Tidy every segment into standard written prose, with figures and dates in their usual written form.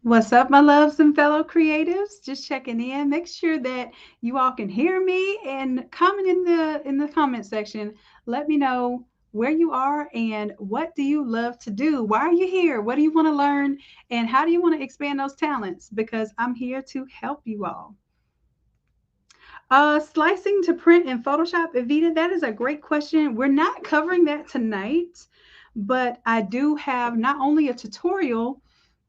What's up, my loves and fellow creatives? Just checking in. Make sure that you all can hear me and comment in the comment section. Let me know where you are and what do you love to do? Why are you here? What do you want to learn? And how do you want to expand those talents? Because I'm here to help you all. Slicing to print in Photoshop, Evita, that is a great question. We're not covering that tonight, but I do have not only a tutorial,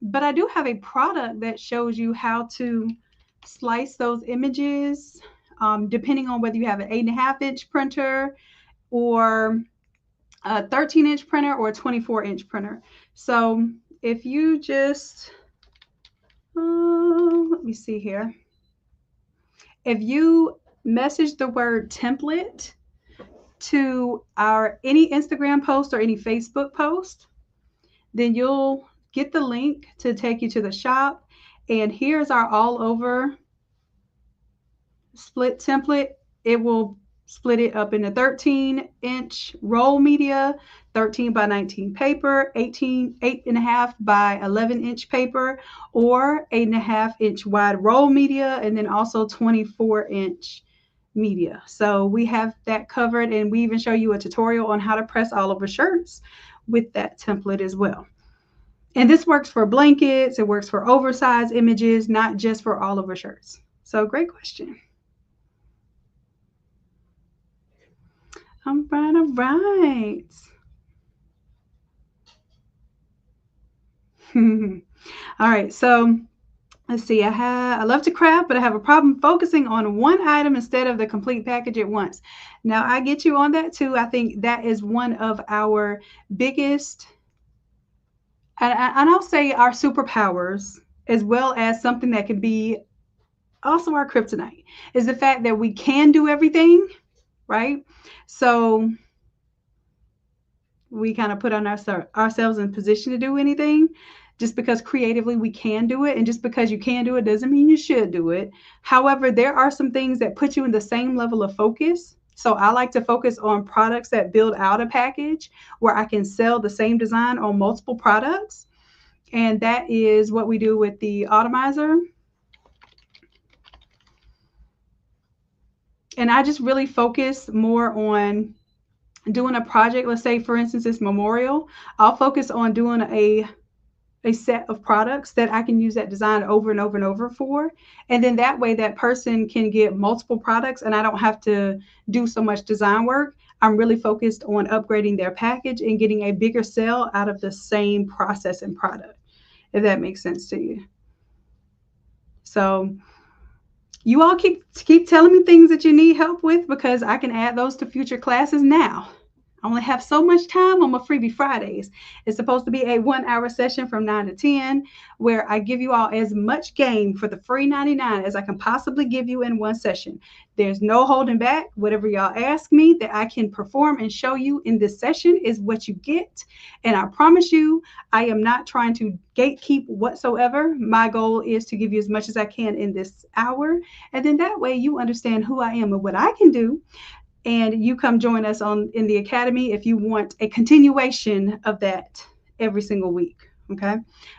but I do have a product that shows you how to slice those images, depending on whether you have an 8.5-inch printer or a 13-inch printer or a 24-inch printer. So if you just, let me see here. If you message the word template to our any Instagram post or any Facebook post, then you'll get the link to take you to the shop. And here's our all over split template. It will split it up into 13-inch roll media, 13 by 19 paper, 8.5 by 11-inch paper, or 8.5-inch wide roll media, and then also 24-inch media. So we have that covered, and we even show you a tutorial on how to press all over shirts with that template as well. And this works for blankets, it works for oversized images, not just for all over shirts. So great question. All right, all right. All right, so let's see. I love to craft, but I have a problem focusing on one item instead of the complete package at once. Now I get you on that too. I think that is one of our biggest, and I'll say our superpowers, as well as something that could be also our kryptonite, is the fact that we can do everything, right? So we kind of put on ourselves in position to do anything just because creatively we can do it, and just because you can do it doesn't mean you should do it. However, there are some things that put you in the same level of focus. So I like to focus on products that build out a package where I can sell the same design on multiple products, and that is what we do with the atomizer. And I just really focus more on doing a project. Let's say, for instance, it's memorial. I'll focus on doing a set of products that I can use that design over and over and over for. And then that way that person can get multiple products and I don't have to do so much design work. I'm really focused on upgrading their package and getting a bigger sale out of the same process and product, if that makes sense to you. So you all keep telling me things that you need help with, because I can add those to future classes now. I only have so much time on my freebie Fridays. It's supposed to be a 1 hour session from 9 to 10 where I give you all as much game for the free 99 as I can possibly give you in one session. There's no holding back. Whatever y'all ask me that I can perform and show you in this session is what you get. And I promise you, I am not trying to gatekeep whatsoever. My goal is to give you as much as I can in this hour. And then that way you understand who I am and what I can do, and you come join us on in the academy if you want a continuation of that every single week. Okay,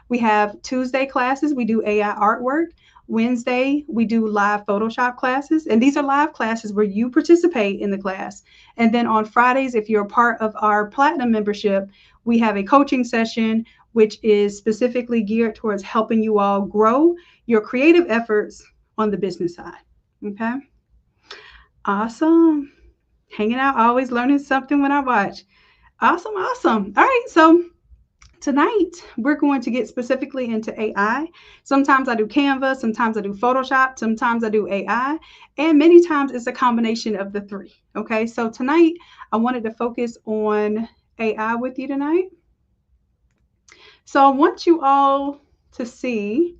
we have Tuesday classes, we do AI artwork. Wednesday we do live Photoshop classes, and these are live classes where you participate in the class. And then on Fridays, if you're a part of our platinum membership, we have a coaching session which is specifically geared towards helping you all grow your creative efforts on the business side. Okay, awesome. Hanging out, always learning something when I watch. Awesome, awesome. All right, so tonight we're going to get specifically into AI. Sometimes I do Canva, sometimes I do Photoshop, sometimes I do AI, and many times it's a combination of the three. Okay, so tonight I wanted to focus on AI with you tonight. So I want you all to see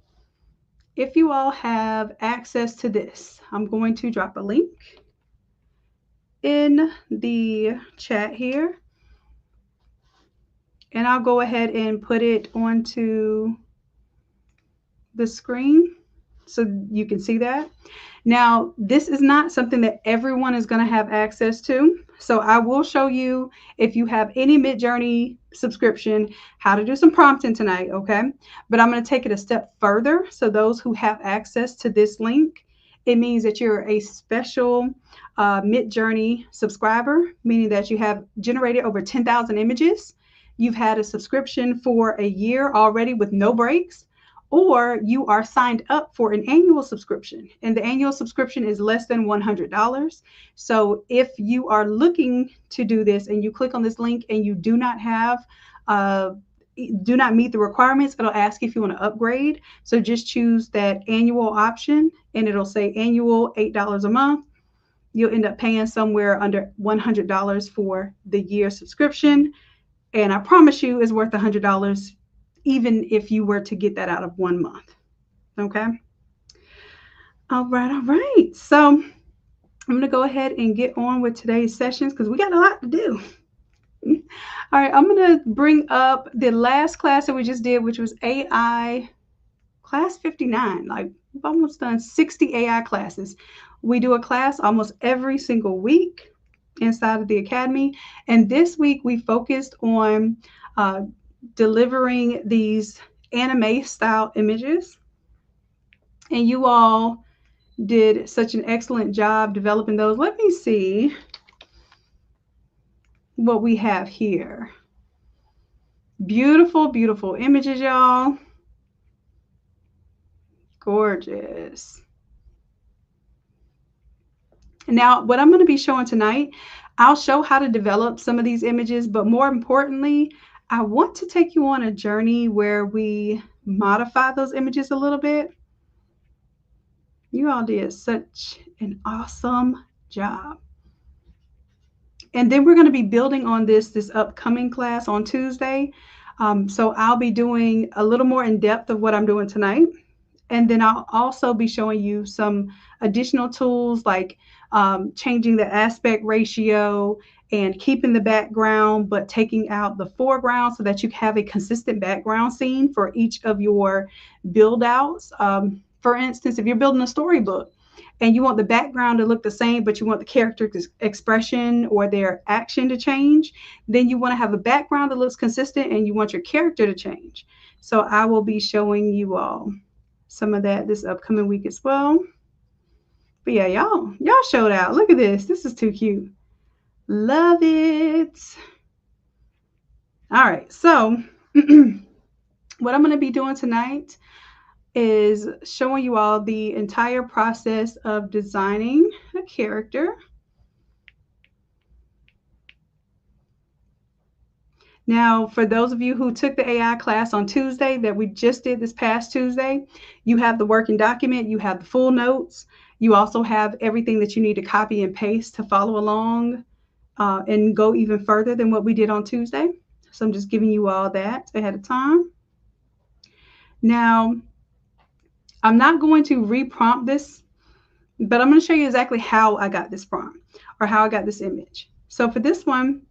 if you all have access to this. I'm going to drop a link in the chat here, and I'll go ahead and put it onto the screen. so you can see that. Now, this is not something that everyone is going to have access to. So I will show you, if you have any Midjourney subscription, how to do some prompting tonight, okay? But I'm going to take it a step further. So those who have access to this link, it means that you're a special Midjourney subscriber, meaning that you have generated over 10,000 images. You've had a subscription for a year already with no breaks, or you are signed up for an annual subscription, and the annual subscription is less than $100. So if you are looking to do this and you click on this link and you do not meet the requirements, it'll ask if you want to upgrade. So just choose that annual option, and it'll say annual $8 a month. You'll end up paying somewhere under $100 for the year subscription, and I promise you it's worth $100 even if you were to get that out of 1 month. Okay. All right. So I'm going to go ahead and get on with today's sessions because we got a lot to do. All right. I'm going to bring up the last class that we just did, which was AI class 59. Like, we've almost done 60 AI classes. We do a class almost every single week inside of the Academy. And this week we focused on delivering these anime style images, and you all did such an excellent job developing those. Let me see what we have here. Beautiful images, y'all. Gorgeous. Now, what I'm going to be showing tonight, I'll show how to develop some of these images, but more importantly, I want to take you on a journey where we modify those images a little bit. You all did such an awesome job. And then we're going to be building on this upcoming class on Tuesday. So I'll be doing a little more in depth of what I'm doing tonight. And then I'll also be showing you some additional tools like changing the aspect ratio and keeping the background, but taking out the foreground so that you have a consistent background scene for each of your build outs. For instance, if you're building a storybook and you want the background to look the same, but you want the character's expression or their action to change, then you want to have a background that looks consistent and you want your character to change. So I will be showing you all some of that this upcoming week as well. But yeah, y'all showed out. Look at this. This is too cute. Love it. All right. So what I'm going to be doing tonight is showing you all the entire process of designing a character. Now, for those of you who took the AI class on Tuesday that we just did this past Tuesday, you have the working document, you have the full notes, you also have everything that you need to copy and paste to follow along and go even further than what we did on Tuesday. So I'm just giving you all that ahead of time. Now, I'm not going to re-prompt this, but I'm going to show you exactly how I got this prompt or how I got this image. So for this one,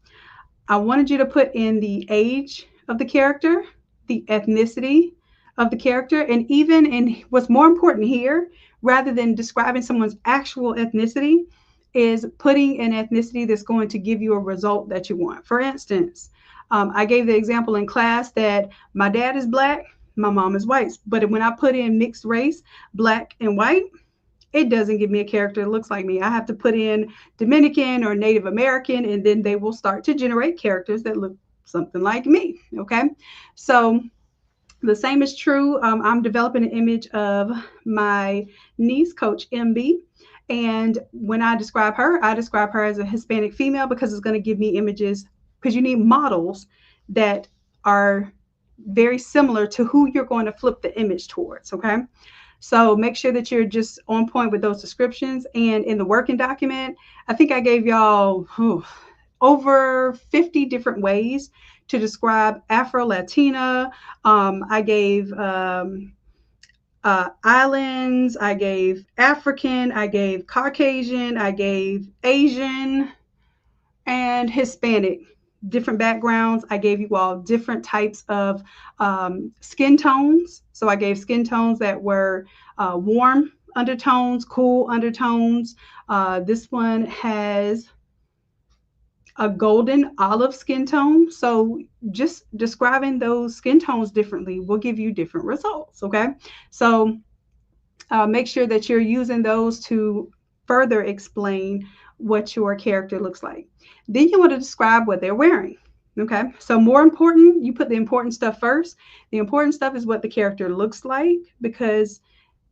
I wanted you to put in the age of the character, the ethnicity of the character, and even in what's more important here, rather than describing someone's actual ethnicity, is putting an ethnicity that's going to give you a result that you want. For instance, I gave the example in class that my dad is Black, my mom is white, but when I put in mixed race, Black and white, it doesn't give me a character that looks like me. I have to put in Dominican or Native American, and then they will start to generate characters that look something like me. Okay. So the same is true. I'm developing an image of my niece, Coach MB. And when I describe her as a Hispanic female because it's going to give me images, because you need models that are very similar to who you're going to flip the image towards. Okay. So make sure that you're just on point with those descriptions. And in the working document, I think I gave y'all over 50 different ways to describe Afro-Latina. I gave islands, I gave African, I gave Caucasian, I gave Asian, and Hispanic different backgrounds. I gave you all different types of skin tones. So I gave skin tones that were warm undertones, cool undertones. This one has a golden olive skin tone. So just describing those skin tones differently will give you different results. Okay. So make sure that you're using those to further explain what your character looks like. Then you want to describe what they're wearing. Okay. So more important, you put the important stuff first. The important stuff is what the character looks like, because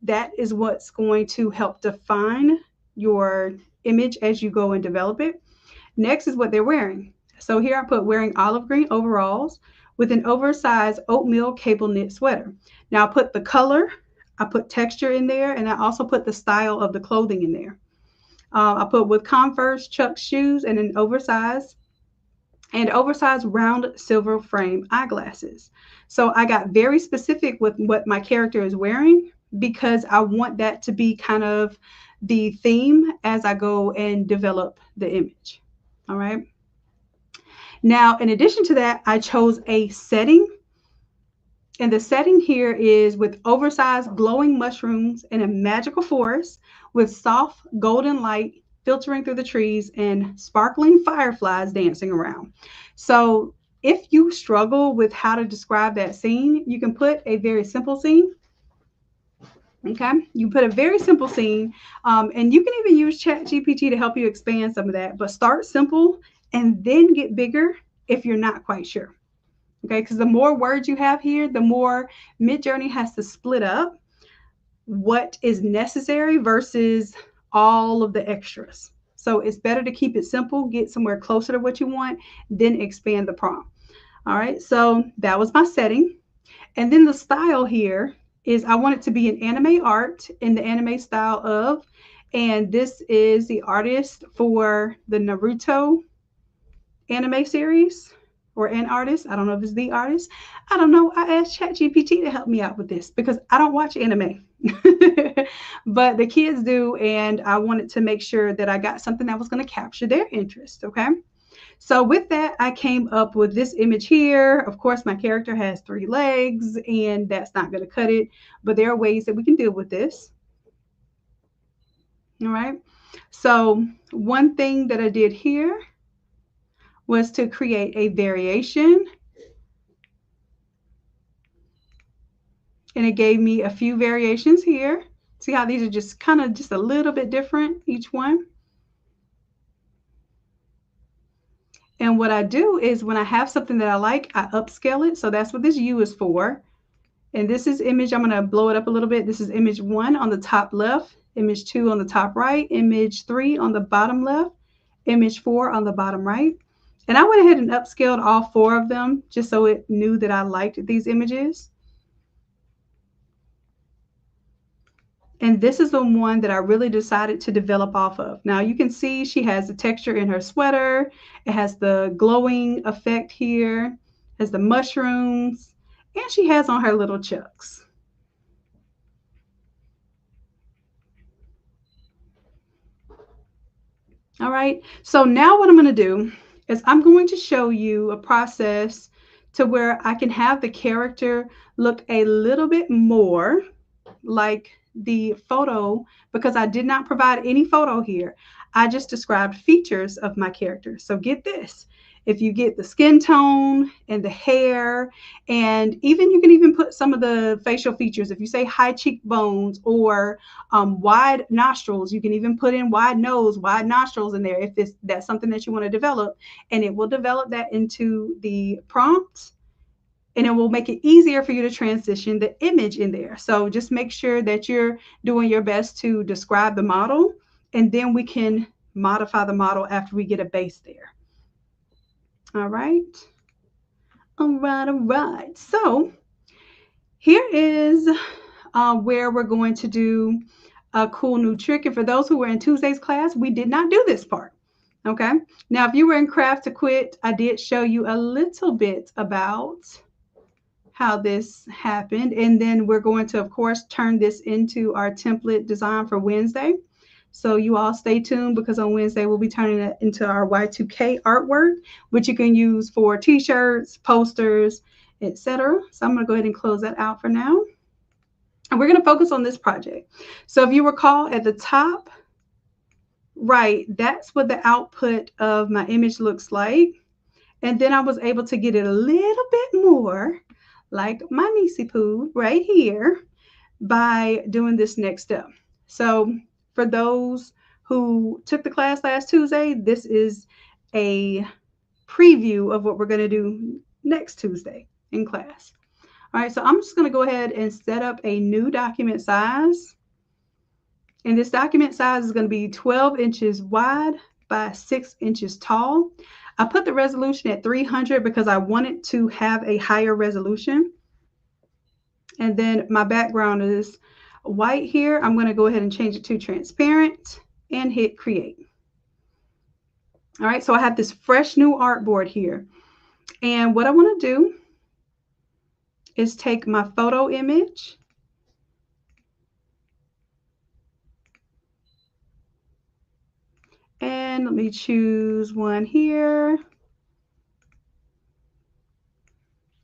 that is what's going to help define your image as you go and develop it. Next is what they're wearing. So here I put wearing olive green overalls with an oversized oatmeal cable knit sweater. Now I put the color, I put texture in there, and I also put the style of the clothing in there. I put with Converse Chuck shoes and an oversized round silver frame eyeglasses. So I got very specific with what my character is wearing, because I want that to be kind of the theme as I go and develop the image. All right. Now, in addition to that, I chose a setting. And the setting here is with oversized glowing mushrooms in a magical forest with soft golden light filtering through the trees and sparkling fireflies dancing around. So if you struggle with how to describe that scene, you can put a very simple scene. Okay, you put a very simple scene, and you can even use ChatGPT to help you expand some of that, but start simple and then get bigger if you're not quite sure. Okay, because the more words you have here, the more Midjourney has to split up what is necessary versus all of the extras. So it's better to keep it simple, get somewhere closer to what you want, then expand the prompt. All right, so that was my setting. And then the style here is I want it to be an anime art in the anime style of, and this is the artist for the Naruto anime series, or an artist. I don't know if it's the artist. I don't know. I asked ChatGPT to help me out with this because I don't watch anime, but the kids do, and I wanted to make sure that I got something that was going to capture their interest. Okay. So with that, I came up with this image here. Of course, my character has 3 legs, and that's not going to cut it, but there are ways that we can deal with this. All right. So one thing that I did here was to create a variation, and it gave me a few variations here. See how these are just kind of just a little bit different, each one. And what I do is when I have something that I like, I upscale it. So that's what this U is for. And this is image, I'm going to blow it up a little bit. This is image 1 on the top left, image 2 on the top right, image 3 on the bottom left, image 4 on the bottom right. And I went ahead and upscaled all 4 of them just so it knew that I liked these images. And this is the one that I really decided to develop off of. Now you can see she has the texture in her sweater. It has the glowing effect here, has the mushrooms, and she has on her little chucks. All right, so now what I'm going to do is I'm going to show you a process to where I can have the character look a little bit more like the photo, because I did not provide any photo here. I just described features of my character. So get this. If you get the skin tone and the hair, and even you can even put some of the facial features. If you say high cheekbones or wide nostrils, you can even put in wide nose, wide nostrils in there if that's something that you want to develop, and it will develop that into the prompts. And it will make it easier for you to transition the image in there. So just make sure that you're doing your best to describe the model, and then we can modify the model after we get a base there. All right. All right. All right. So here is where we're going to do a cool new trick. And for those who were in Tuesday's class, we did not do this part. Okay. Now, if you were in Craft to Quit, I did show you a little bit about how this happened. And then we're going to, of course, turn this into our template design for Wednesday. So you all stay tuned because on Wednesday we'll be turning it into our Y2K artwork, which you can use for t-shirts, posters, etc. So I'm going to go ahead and close that out for now. And we're going to focus on this project. So if you recall at the top right, that's what the output of my image looks like. And then I was able to get it a little bit more like my niecey poo right here by doing this next step. So for those who took the class last Tuesday, this is a preview of what we're going to do next Tuesday in class. All right, so I'm just going to go ahead and set up a new document size. And this document size is going to be 12 inches wide by 6 inches tall. I put the resolution at 300 because I wanted to have a higher resolution. And then my background is white here. I'm going to go ahead and change it to transparent and hit create. All right, so I have this fresh new artboard here. And what I want to do is take my photo image and let me choose one here.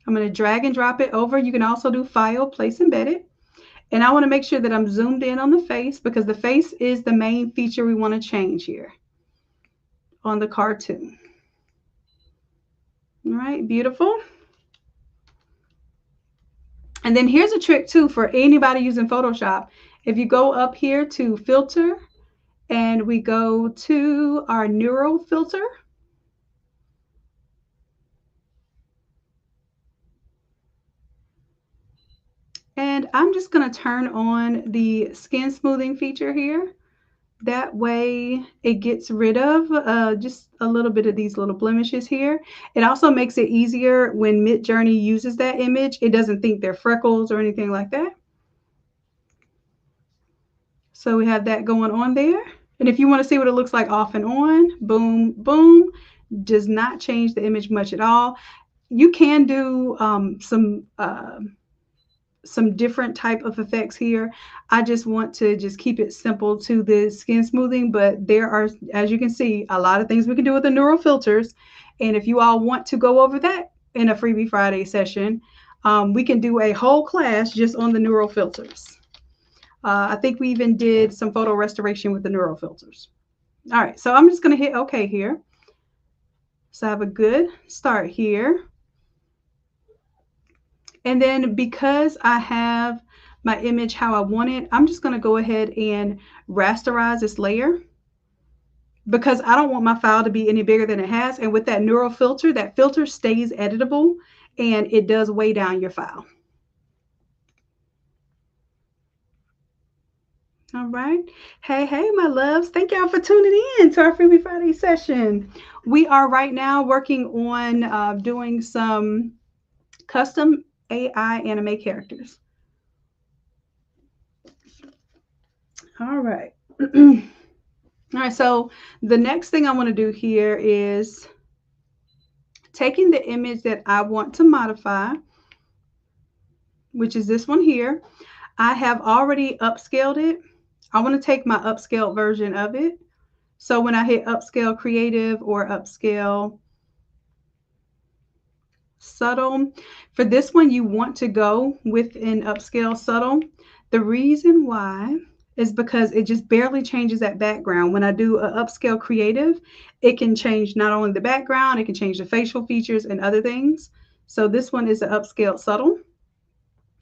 I'm going to drag and drop it over. You can also do file, place embedded. And I want to make sure that I'm zoomed in on the face because the face is the main feature we want to change here on the cartoon. All right, beautiful. And then here's a trick too for anybody using Photoshop. If you go up here to filter and we go to our neural filter, and I'm just going to turn on the skin smoothing feature here. That way it gets rid of just a little bit of these little blemishes here. It also makes it easier when Midjourney uses that image. It doesn't think they're freckles or anything like that. So we have that going on there. And if you want to see what it looks like off and on, boom, boom, does not change the image much at all. You can do some different type of effects here. I just want to just keep it simple to the skin smoothing, but there are, as you can see, a lot of things we can do with the neural filters. And if you all want to go over that in a Freebie Friday session, we can do a whole class just on the neural filters. I think we even did some photo restoration with the neural filters. All right, so I'm just going to hit OK here. So I have a good start here. And then because I have my image how I want it, I'm just going to go ahead and rasterize this layer because I don't want my file to be any bigger than it has. And with that neural filter, that filter stays editable and it does weigh down your file. All right. Hey, hey, my loves. Thank y'all for tuning in to our Freebie Friday session. We are right now working on doing some custom AI anime characters. All right. All right, so the next thing I want to do here is taking the image that I want to modify, which is this one here. I have already upscaled it. I want to take my upscaled version of it. So when I hit upscale creative or upscale subtle, for this one you want to go with an upscale subtle. The reason why is because it just barely changes that background. When I do an upscale creative, it can change not only the background, it can change the facial features and other things. So this one is an upscale subtle.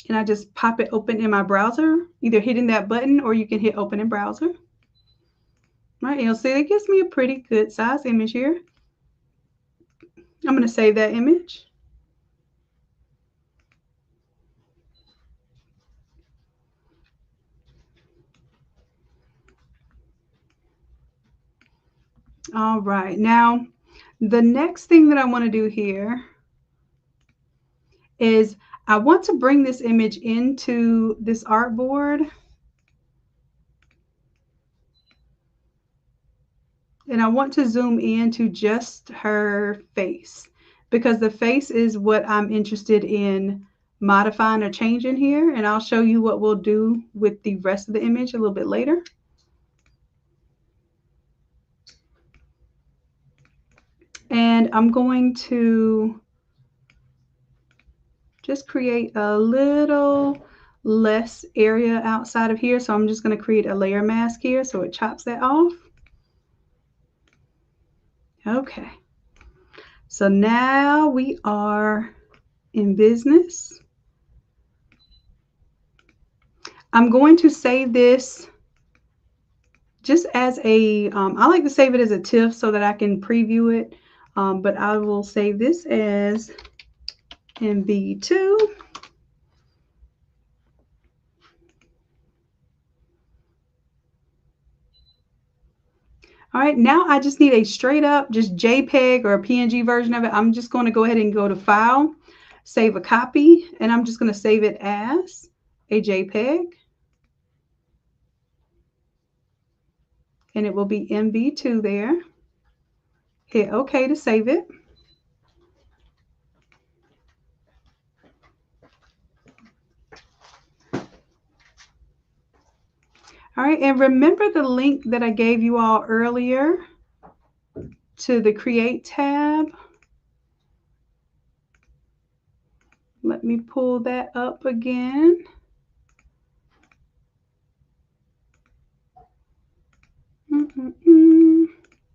And I just pop it open in my browser, either hitting that button or you can hit open in browser. All right, you'll see it gives me a pretty good size image here. I'm going to save that image. All right, now the next thing that I want to do here is I want to bring this image into this artboard. And I want to zoom in to just her face because the face is what I'm interested in modifying or changing here. And I'll show you what we'll do with the rest of the image a little bit later. I'm going to just create a little less area outside of here. So I'm just going to create a layer mask here so it chops that off. Okay. So now we are in business. I'm going to save this just as a, I like to save it as a TIFF so that I can preview it. But I will save this as MV2. All right, now I just need a straight up just JPEG or a PNG version of it. I'm just going to go ahead and go to File, Save a Copy, and I'm just going to save it as a JPEG. And it will be MV2 there. Hit OK to save it. All right, and remember the link that I gave you all earlier to the Create tab? Let me pull that up again.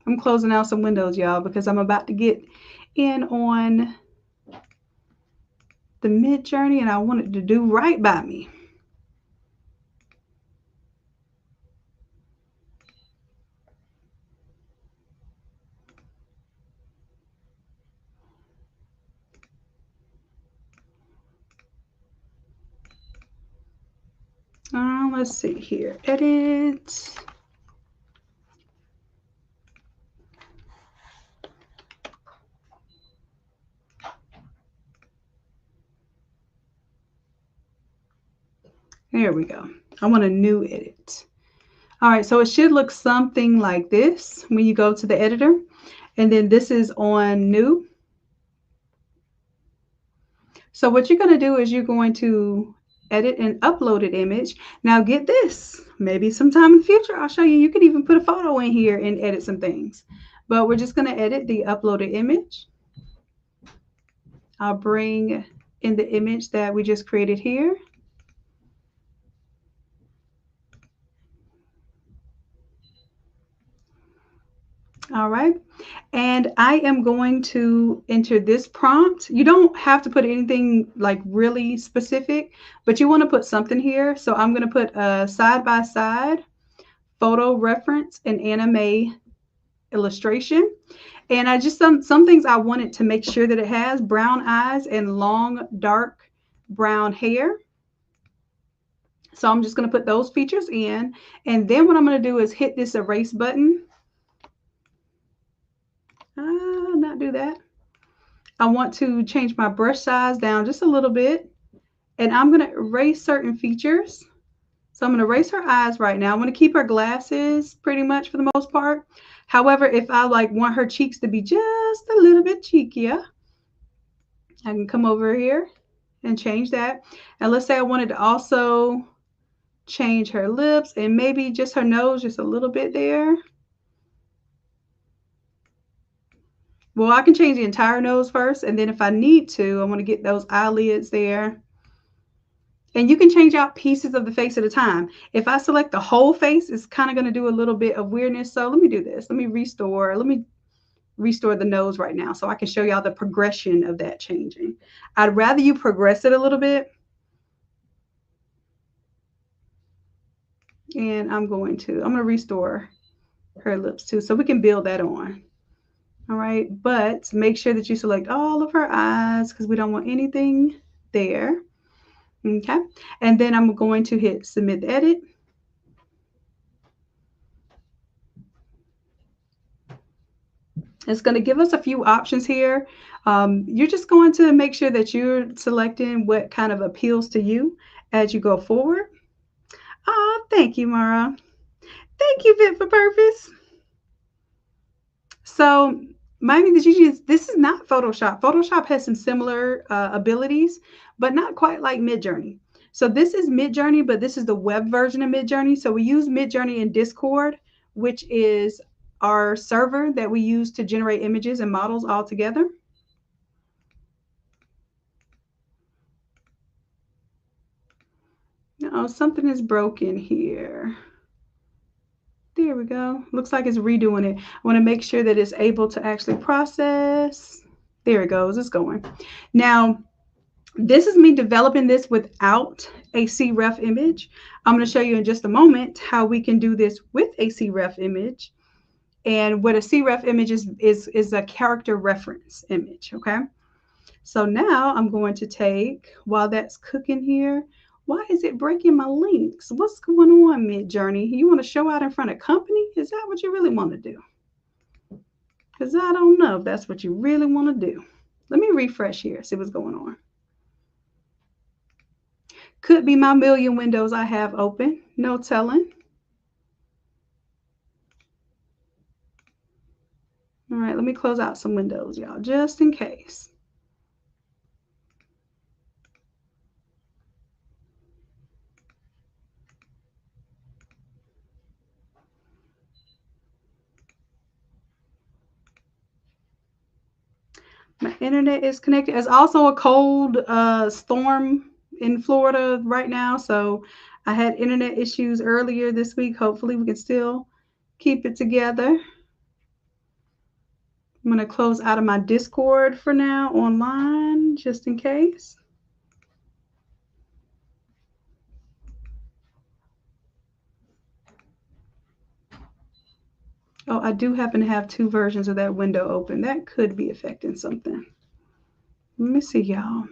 I'm closing out some windows, y'all, because I'm about to get in on the Midjourney and I want it to do right by me. Let's see here. Edit. There we go. I want a new edit. All right, so it should look something like this when you go to the editor. And then this is on new. So what you're going to do is you're going to edit an uploaded image. Now get this, maybe sometime in the future I'll show you, you can even put a photo in here and edit some things. But we're just going to edit the uploaded image. I'll bring in the image that we just created here. All right, and I am going to enter this prompt. You don't have to put anything like really specific, but you want to put something here. So I'm going to put a side-by-side photo reference and anime illustration. And I just, some things I wanted to make sure that it has: brown eyes and long, dark brown hair. So I'm just going to put those features in. And then what I'm going to do is hit this erase button. Not do that. I want to change my brush size down just a little bit. And I'm going to erase certain features. So I'm going to erase her eyes right now. I'm going to keep her glasses pretty much for the most part. However, if I like want her cheeks to be just a little bit cheekier, I can come over here and change that. And let's say I wanted to also change her lips and maybe just her nose just a little bit there. Well, I can change the entire nose first, and then if I need to, I want to get those eyelids there. And you can change out pieces of the face at a time. If I select the whole face, it's kind of going to do a little bit of weirdness. So let me do this. Let me restore the nose right now so I can show y'all the progression of that changing. I'd rather you progress it a little bit. And I'm going to restore her lips too, so we can build that on. All right, but make sure that you select all of her eyes because we don't want anything there. Okay, and then I'm going to hit submit the edit. It's going to give us a few options here. You're just going to make sure that you're selecting what kind of appeals to you as you go forward. Oh, thank you, Mara. Thank you, Fit for Purpose. So, Miami, did you use, this is not Photoshop. Photoshop has some similar abilities, but not quite like Midjourney. So this is Midjourney, but this is the web version of Midjourney. So we use Midjourney in Discord, which is our server that we use to generate images and models all together. Oh, something is broken here. There we go. Looks like it's redoing it. I want to make sure that it's able to actually process. There it goes. It's going. Now, this is me developing this without a CREF image. I'm going to show you in just a moment how we can do this with a CREF image. And what a CREF image is a character reference image, okay? So now I'm going to take, while that's cooking here, why is it breaking my links? What's going on, Midjourney? You want to show out in front of company? Is that what you really want to do? Because I don't know if that's what you really want to do. Let me refresh here, see what's going on. Could be my million windows I have open. No telling. All right, let me close out some windows, y'all, just in case. My internet is connected. It's also a cold storm in Florida right now, so I had internet issues earlier this week. Hopefully we can still keep it together. I'm going to close out of my Discord for now online, just in case. Oh, I do happen to have two versions of that window open. That could be affecting something. Let me see, y'all.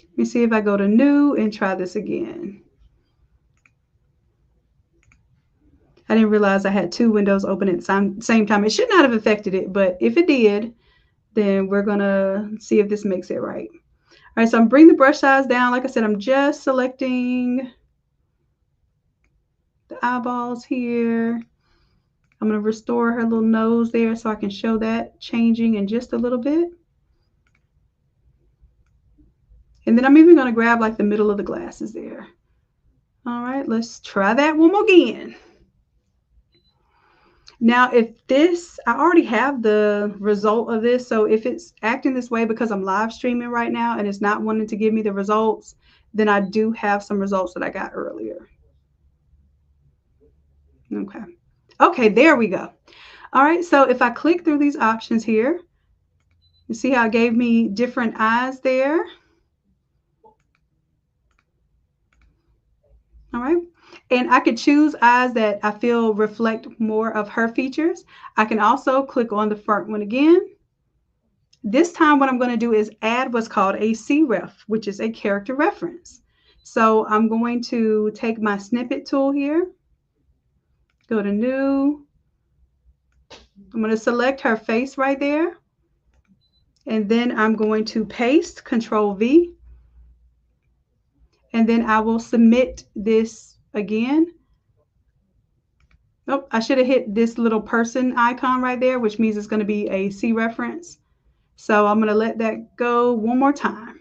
Let me see if I go to new and try this again. I didn't realize I had two windows open at the same time. It should not have affected it, but if it did, then we're going to see if this makes it right. All right, so I'm bringing the brush size down. Like I said, I'm just selecting the eyeballs here. I'm going to restore her little nose there so I can show that changing in just a little bit. And then I'm even going to grab like the middle of the glasses there. All right, let's try that one more again. Now, if this, I already have the result of this. So if it's acting this way because I'm live streaming right now and it's not wanting to give me the results, then I do have some results that I got earlier. Okay. Okay, there we go. All right, so if I click through these options here, you see how it gave me different eyes there. All right. And I could choose eyes that I feel reflect more of her features. I can also click on the front one again. This time what I'm going to do is add what's called a CREF, which is a character reference. So I'm going to take my snippet tool here, go to new. I'm going to select her face right there. And then I'm going to paste, Control V. And then I will submit this again. Nope, I should have hit this little person icon right there, which means it's going to be a C reference. So I'm going to let that go one more time.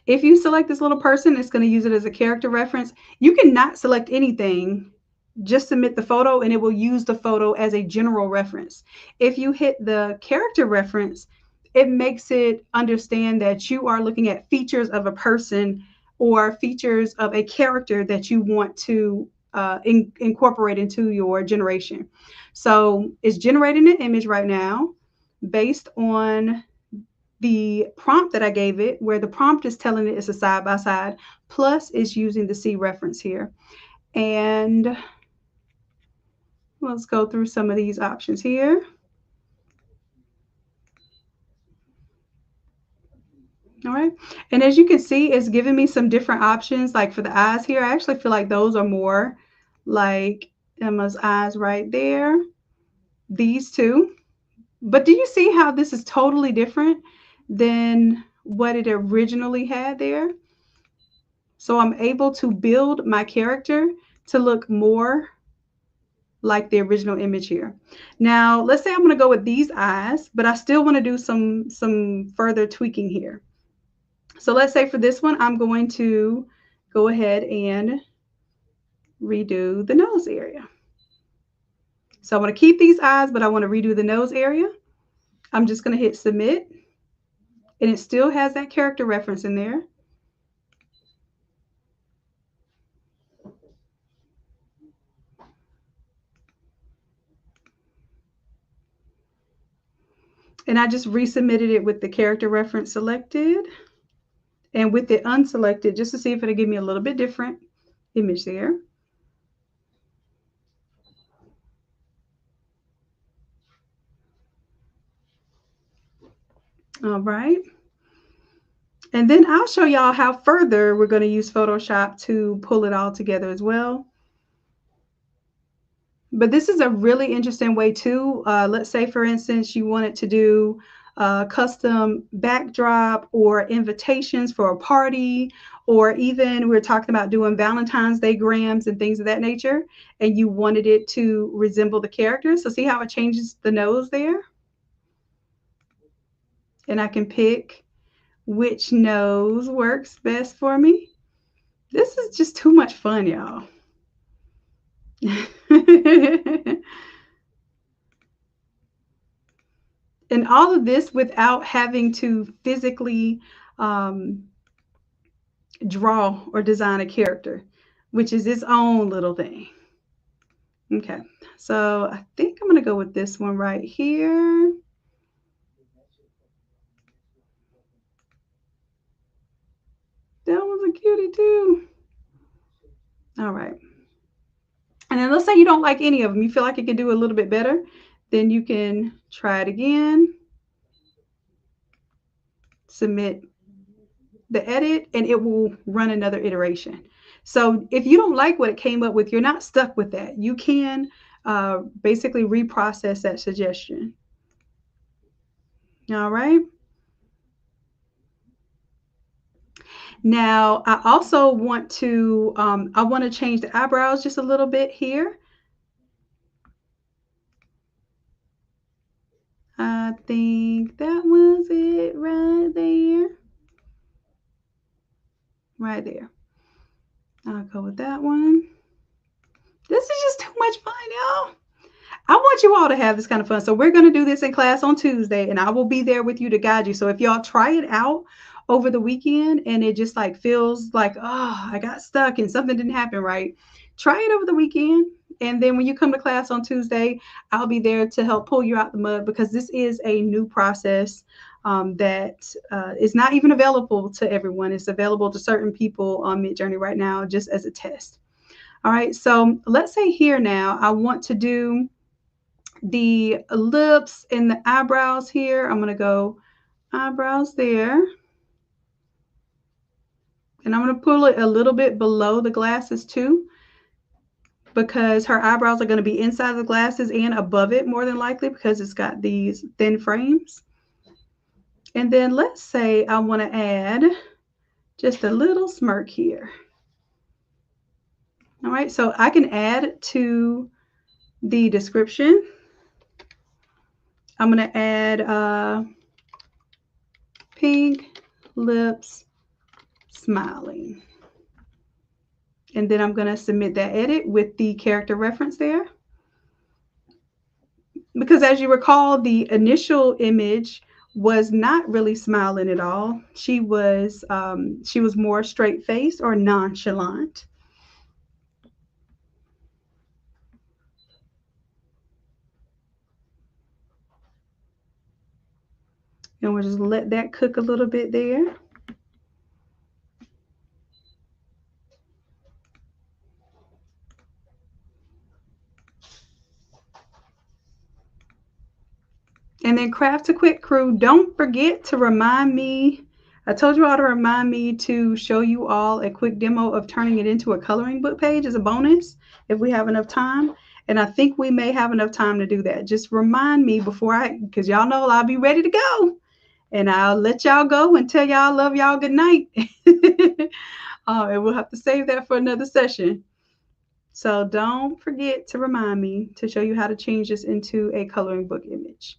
If you select this little person, it's going to use it as a character reference. You can not select anything, just submit the photo and it will use the photo as a general reference. If you hit the character reference, it makes it understand that you are looking at features of a person or features of a character that you want to incorporate into your generation. So it's generating an image right now based on the prompt that I gave it, where the prompt is telling it it's a side by side, plus it's using the C reference here. And let's go through some of these options here. All right. And as you can see, it's giving me some different options. Like for the eyes here, I actually feel like those are more like Emma's eyes right there. These two. But do you see how this is totally different than what it originally had there? So I'm able to build my character to look more like the original image here. Now, let's say I'm going to go with these eyes, but I still want to do some further tweaking here. So let's say for this one, I'm going to go ahead and redo the nose area. So I want to keep these eyes, but I want to redo the nose area. I'm just going to hit submit, and it still has that character reference in there. And I just resubmitted it with the character reference selected and with it unselected, just to see if it'll give me a little bit different image there. All right. And then I'll show y'all how further we're going to use Photoshop to pull it all together as well. But this is a really interesting way too. Let's say, for instance, you wanted to do a custom backdrop or invitations for a party, or even we're talking about doing Valentine's Day grams and things of that nature, and you wanted it to resemble the characters. So see how it changes the nose there? And I can pick which nose works best for me. This is just too much fun, y'all. And all of this without having to physically draw or design a character, which is its own little thing. Okay, so I think I'm going to go with this one right here. That was a cutie too. All right. And then let's say you don't like any of them. You feel like you can do a little bit better. Then you can try it again. Submit the edit, and it will run another iteration. So if you don't like what it came up with, you're not stuck with that. You can basically reprocess that suggestion. All right. Now, I also want to, I want to change the eyebrows just a little bit here. I think that was it right there. Right there. I'll go with that one. This is just too much fun, y'all. I want you all to have this kind of fun. So we're going to do this in class on Tuesday, and I will be there with you to guide you. So if y'all try it out over the weekend and it just like feels like, oh, I got stuck and something didn't happen right, try it over the weekend. And then when you come to class on Tuesday, I'll be there to help pull you out the mud, because this is a new process that is not even available to everyone. It's available to certain people on Midjourney right now, just as a test. All right, so let's say here now, I want to do the lips and the eyebrows here. I'm going to go eyebrows there. And I'm going to pull it a little bit below the glasses too, because her eyebrows are going to be inside the glasses and above it more than likely, because it's got these thin frames. And then let's say I want to add just a little smirk here. All right, so I can add to the description. I'm going to add pink lips smiling. And then I'm going to submit that edit with the character reference there. Because as you recall, the initial image was not really smiling at all. She was more straight-faced or nonchalant. And we'll just let that cook a little bit there. And then Craft to Quit crew, don't forget to remind me. I told you all to remind me to show you all a quick demo of turning it into a coloring book page as a bonus if we have enough time. And I think we may have enough time to do that. Just remind me before because y'all know I'll be ready to go. And I'll let y'all go and tell y'all I love y'all good night. And we'll have to save that for another session. So don't forget to remind me to show you how to change this into a coloring book image.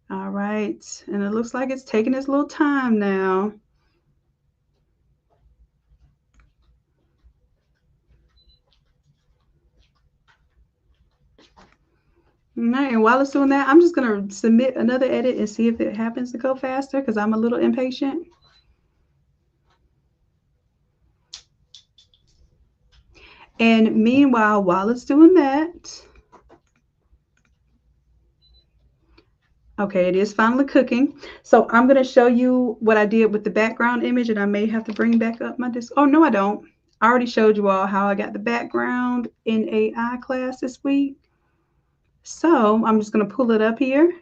All right, and it looks like it's taking its little time now. All right, and while it's doing that, I'm just going to submit another edit and see if it happens to go faster because I'm a little impatient. And meanwhile, while it's doing that, okay, it is finally cooking. So I'm going to show you what I did with the background image, and I may have to bring back up my disc. Oh, no, I don't. I already showed you all how I got the background in AI class this week. So I'm just going to pull it up here.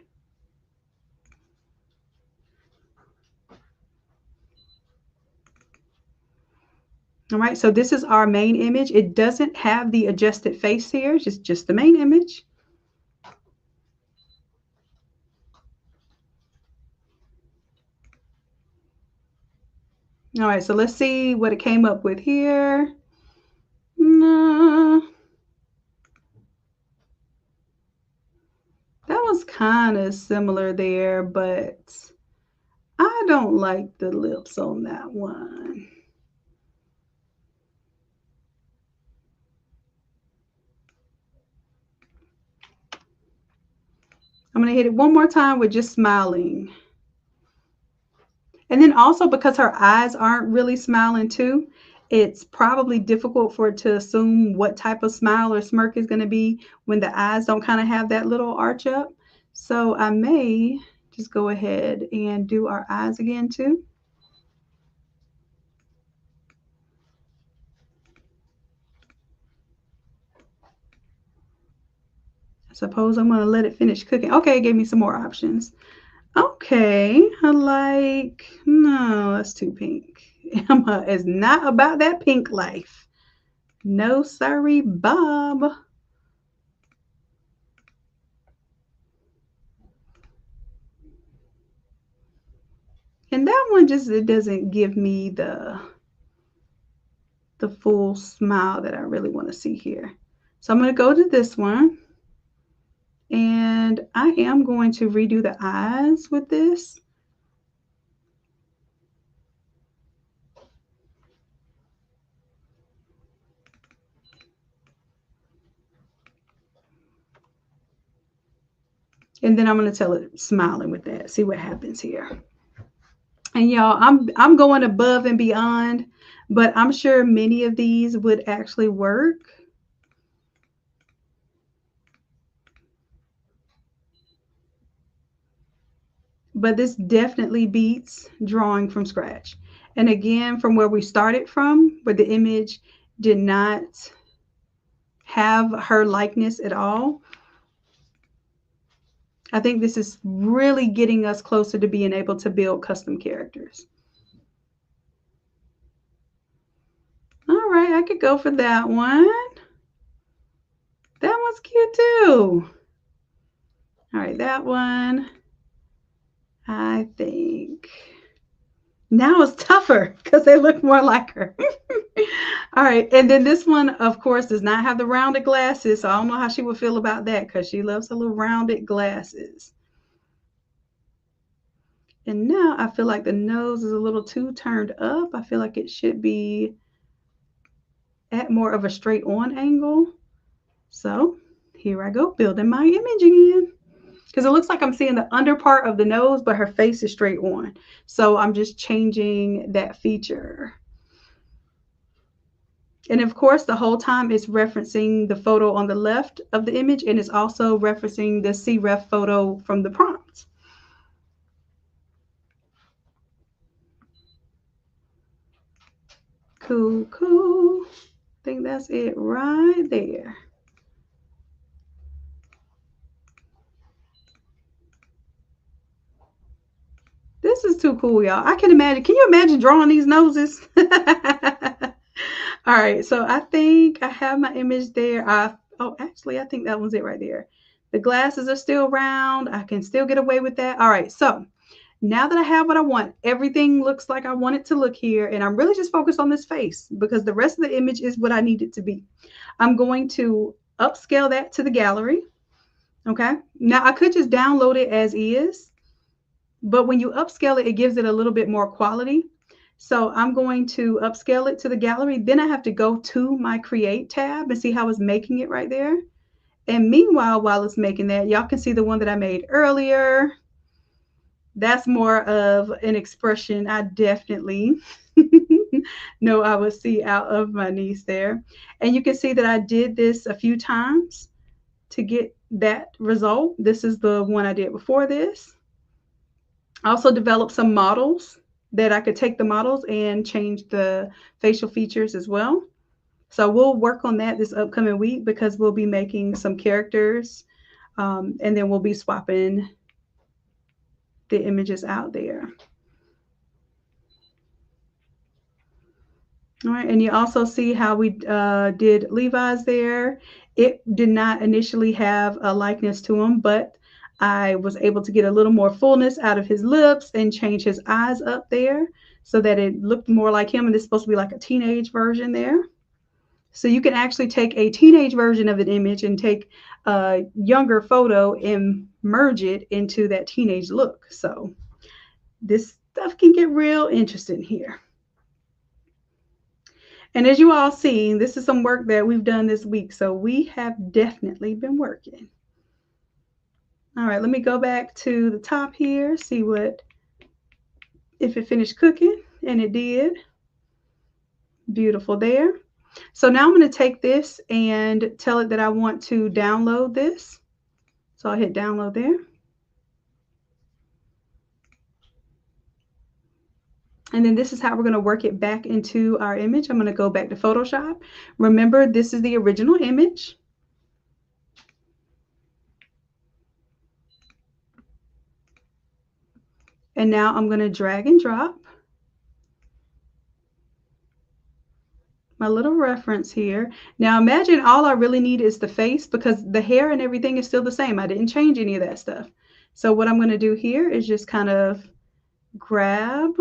All right, so this is our main image. It doesn't have the adjusted face here, it's just the main image. All right, so let's see what it came up with here. No, that was kind of similar there, but I don't like the lips on that one. I'm going to hit it one more time with just smiling. And then also because her eyes aren't really smiling too, it's probably difficult for it to assume what type of smile or smirk is going to be when the eyes don't kind of have that little arch up. So I may just go ahead and do our eyes again too. I suppose I'm going to let it finish cooking. Okay, it gave me some more options. Okay, I like, no, that's too pink. Emma is not about that pink life. No, sorry, Bob. And that one just, it doesn't give me the full smile that I really want to see here. So I'm going to go to this one. And I am going to redo the eyes with this. And then I'm going to tell it smiling with that. See what happens here. And y'all, I'm going above and beyond, but I'm sure many of these would actually work. But this definitely beats drawing from scratch. And again, from where we started from, where the image did not have her likeness at all, I think this is really getting us closer to being able to build custom characters. All right, I could go for that one. That one's cute too. All right, that one, I think. Now it's tougher because they look more like her. All right, and then this one, of course, does not have the rounded glasses, so I don't know how she would feel about that because she loves her little rounded glasses. And now I feel like the nose is a little too turned up. I feel like it should be at more of a straight on angle. So here I go, building my image again. Because it looks like I'm seeing the under part of the nose, but her face is straight on. So I'm just changing that feature. And of course, the whole time it's referencing the photo on the left of the image, and it's also referencing the CREF photo from the prompt. Cool, cool. I think that's it right there. This is too cool, y'all. I can imagine. Can you imagine drawing these noses? All right, so I think I have my image there. Oh, actually, I think that one's it right there. The glasses are still round. I can still get away with that. All right, so now that I have what I want, everything looks like I want it to look here, and I'm really just focused on this face because the rest of the image is what I need it to be. I'm going to upscale that to the gallery. Okay, now I could just download it as is, but when you upscale it, it gives it a little bit more quality. So I'm going to upscale it to the gallery. Then I have to go to my create tab and see how it's making it right there. And meanwhile, while it's making that, y'all can see the one that I made earlier. That's more of an expression I definitely know I would see out of my niece there. And you can see that I did this a few times to get that result. This is the one I did before this. I also developed some models that I could take the models and change the facial features as well. So we'll work on that this upcoming week because we'll be making some characters, and then we'll be swapping the images out there. All right, and you also see how we did Levi's there. It did not initially have a likeness to him, but I was able to get a little more fullness out of his lips and change his eyes up there so that it looked more like him. And this is supposed to be like a teenage version there. So you can actually take a teenage version of an image and take a younger photo and merge it into that teenage look. So this stuff can get real interesting here. And as you all see, this is some work that we've done this week. So we have definitely been working. All right, let me go back to the top here, see if it finished cooking, and it did. Beautiful there. So now I'm going to take this and tell it that I want to download this. So I'll hit download there. And then this is how we're going to work it back into our image. I'm going to go back to Photoshop. Remember, this is the original image. And now I'm going to drag and drop my little reference here. Now imagine all I really need is the face because the hair and everything is still the same. I didn't change any of that stuff. So what I'm going to do here is just kind of grab,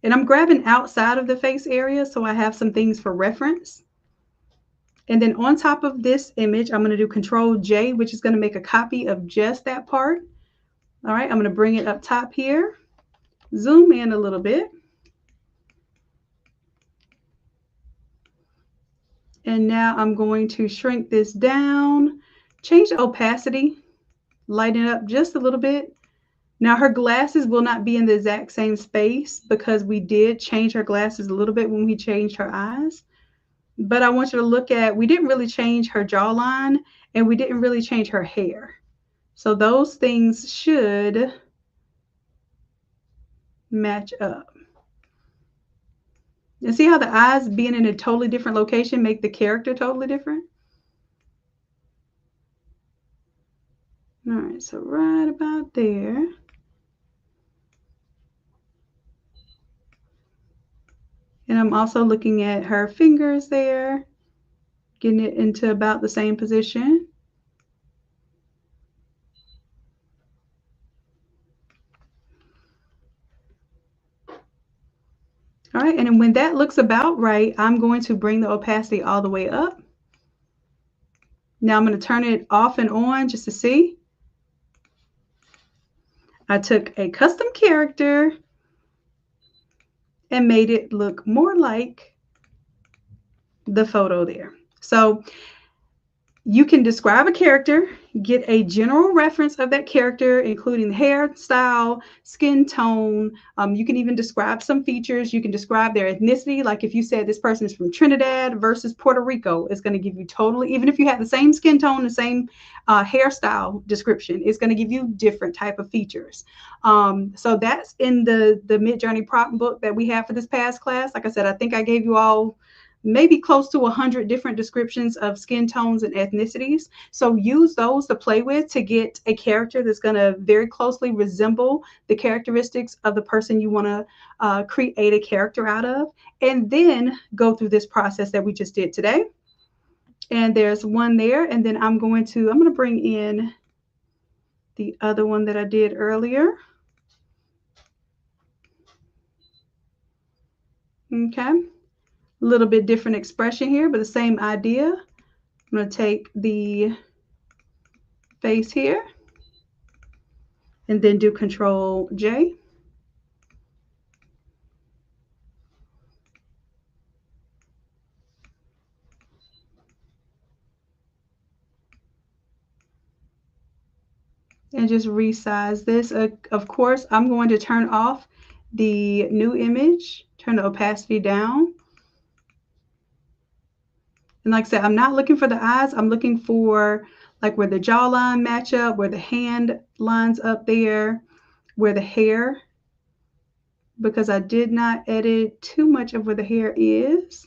and I'm grabbing outside of the face area so I have some things for reference. And then on top of this image, I'm going to do Control J, which is going to make a copy of just that part. All right, I'm going to bring it up top here, zoom in a little bit. And now I'm going to shrink this down, change the opacity, lighten it up just a little bit. Now her glasses will not be in the exact same space because we did change her glasses a little bit when we changed her eyes. But I want you to look at, we didn't really change her jawline and we didn't really change her hair. So those things should match up. And see how the eyes being in a totally different location make the character totally different? All right, so right about there. And I'm also looking at her fingers there, getting it into about the same position. All right, and then when that looks about right, I'm going to bring the opacity all the way up. Now I'm going to turn it off and on just to see. I took a custom character and made it look more like the photo there. So you can describe a character, get a general reference of that character, including the hairstyle, skin tone. You can even describe some features. You can describe their ethnicity. Like if you said this person is from Trinidad versus Puerto Rico, it's going to give you totally, even if you have the same skin tone, the same hairstyle description, it's going to give you different type of features. So that's in the Midjourney prompt book that we have for this past class. Like I said, I think I gave you all maybe close to 100 different descriptions of skin tones and ethnicities. So use those to play with to get a character that's going to very closely resemble the characteristics of the person you want to create a character out of. And then go through this process that we just did today. And there's one there. And then I'm going to bring in the other one that I did earlier. Okay. A little bit different expression here, but the same idea. I'm going to take the face here and then do Control J. and just resize this. Of course, I'm going to turn off the new image, turn the opacity down. And like I said, I'm not looking for the eyes. I'm looking for like where the jawline match up, where the hand lines up there, where the hair, because I did not edit too much of where the hair is.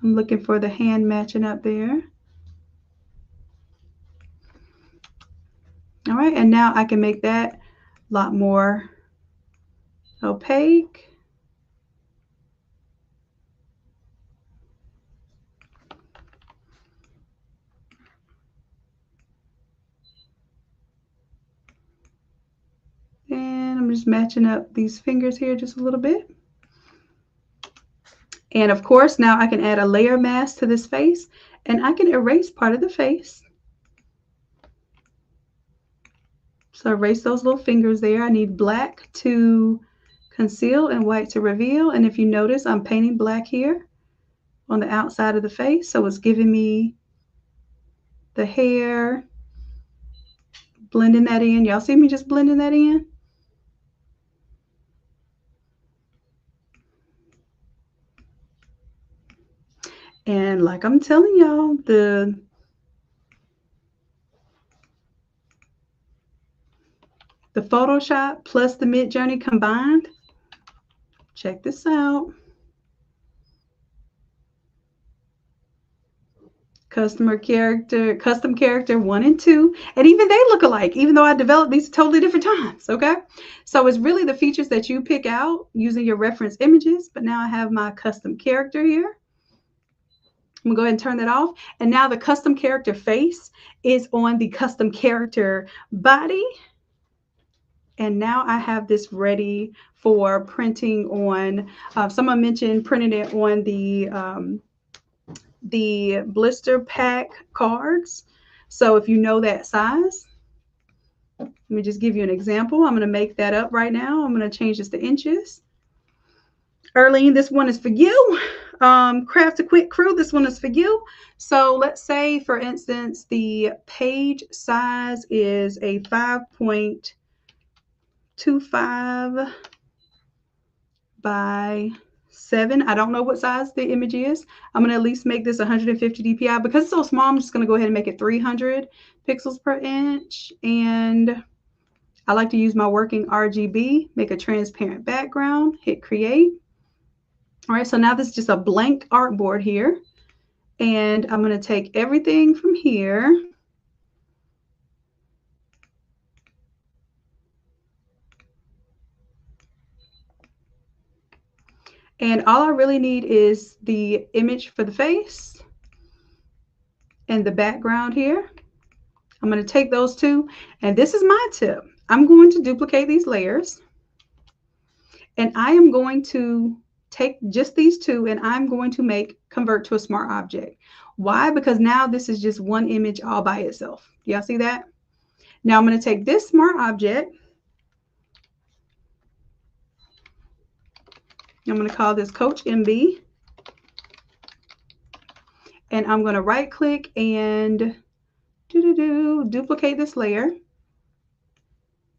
I'm looking for the hand matching up there. All right, and now I can make that a lot more opaque. And I'm just matching up these fingers here just a little bit. And of course, now I can add a layer mask to this face, and I can erase part of the face. So erase those little fingers there. I need black to conceal and white to reveal. And if you notice, I'm painting black here on the outside of the face. So it's giving me the hair, blending that in. Y'all see me just blending that in? And like I'm telling y'all, the Photoshop plus the Midjourney combined, check this out. Custom character 1 and 2, and even they look alike, even though I developed these totally different times. Okay, so it's really the features that you pick out using your reference images. But now I have my custom character here. I'm gonna go ahead and turn that off, and now the custom character face is on the custom character body. And now I have this ready for printing on. Someone mentioned printing it on the blister pack cards. So if you know that size, let me just give you an example. I'm going to make that up right now. I'm going to change this to inches. Erlene, this one is for you. Craft a Quick Crew, this one is for you. So let's say, for instance, the page size is a 5.25 by 7. I don't know what size the image is. I'm going to at least make this 150 dpi. Because it's so small, I'm just going to go ahead and make it 300 pixels per inch. And I like to use my working RGB, make a transparent background, hit create. All right, so now this is just a blank artboard here. And I'm going to take everything from here. And all I really need is the image for the face and the background here. I'm going to take those two, and this is my tip. I'm going to duplicate these layers, and I am going to take just these two, and I'm going to convert to a smart object. Why? Because now this is just one image all by itself. Y'all see that? Now I'm going to take this smart object. I'm going to call this Coach MB. And I'm going to right click and duplicate this layer.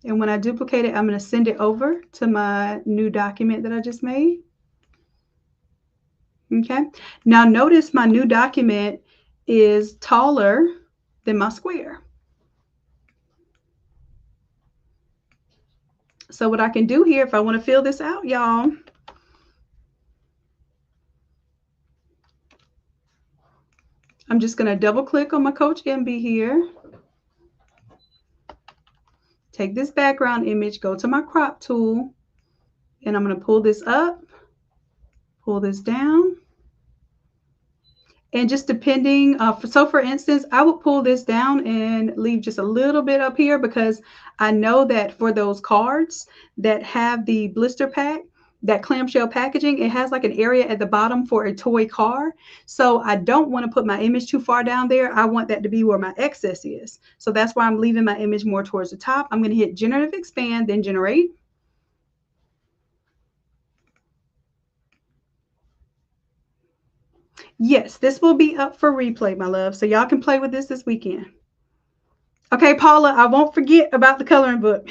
And when I duplicate it, I'm going to send it over to my new document that I just made. Okay. Now notice my new document is taller than my square. So what I can do here, if I want to fill this out, y'all, I'm just going to double click on my Coach MB here. Take this background image, go to my crop tool, and I'm going to pull this up, pull this down. And just depending, so for instance, I would pull this down and leave just a little bit up here, because I know that for those cards that have the blister pack, that clamshell packaging, it has like an area at the bottom for a toy car. So I don't want to put my image too far down there. I want that to be where my excess is. So that's why I'm leaving my image more towards the top. I'm going to hit generative expand, then generate. Yes, this will be up for replay, my love. So y'all can play with this weekend. Okay, Paula, I won't forget about the coloring book.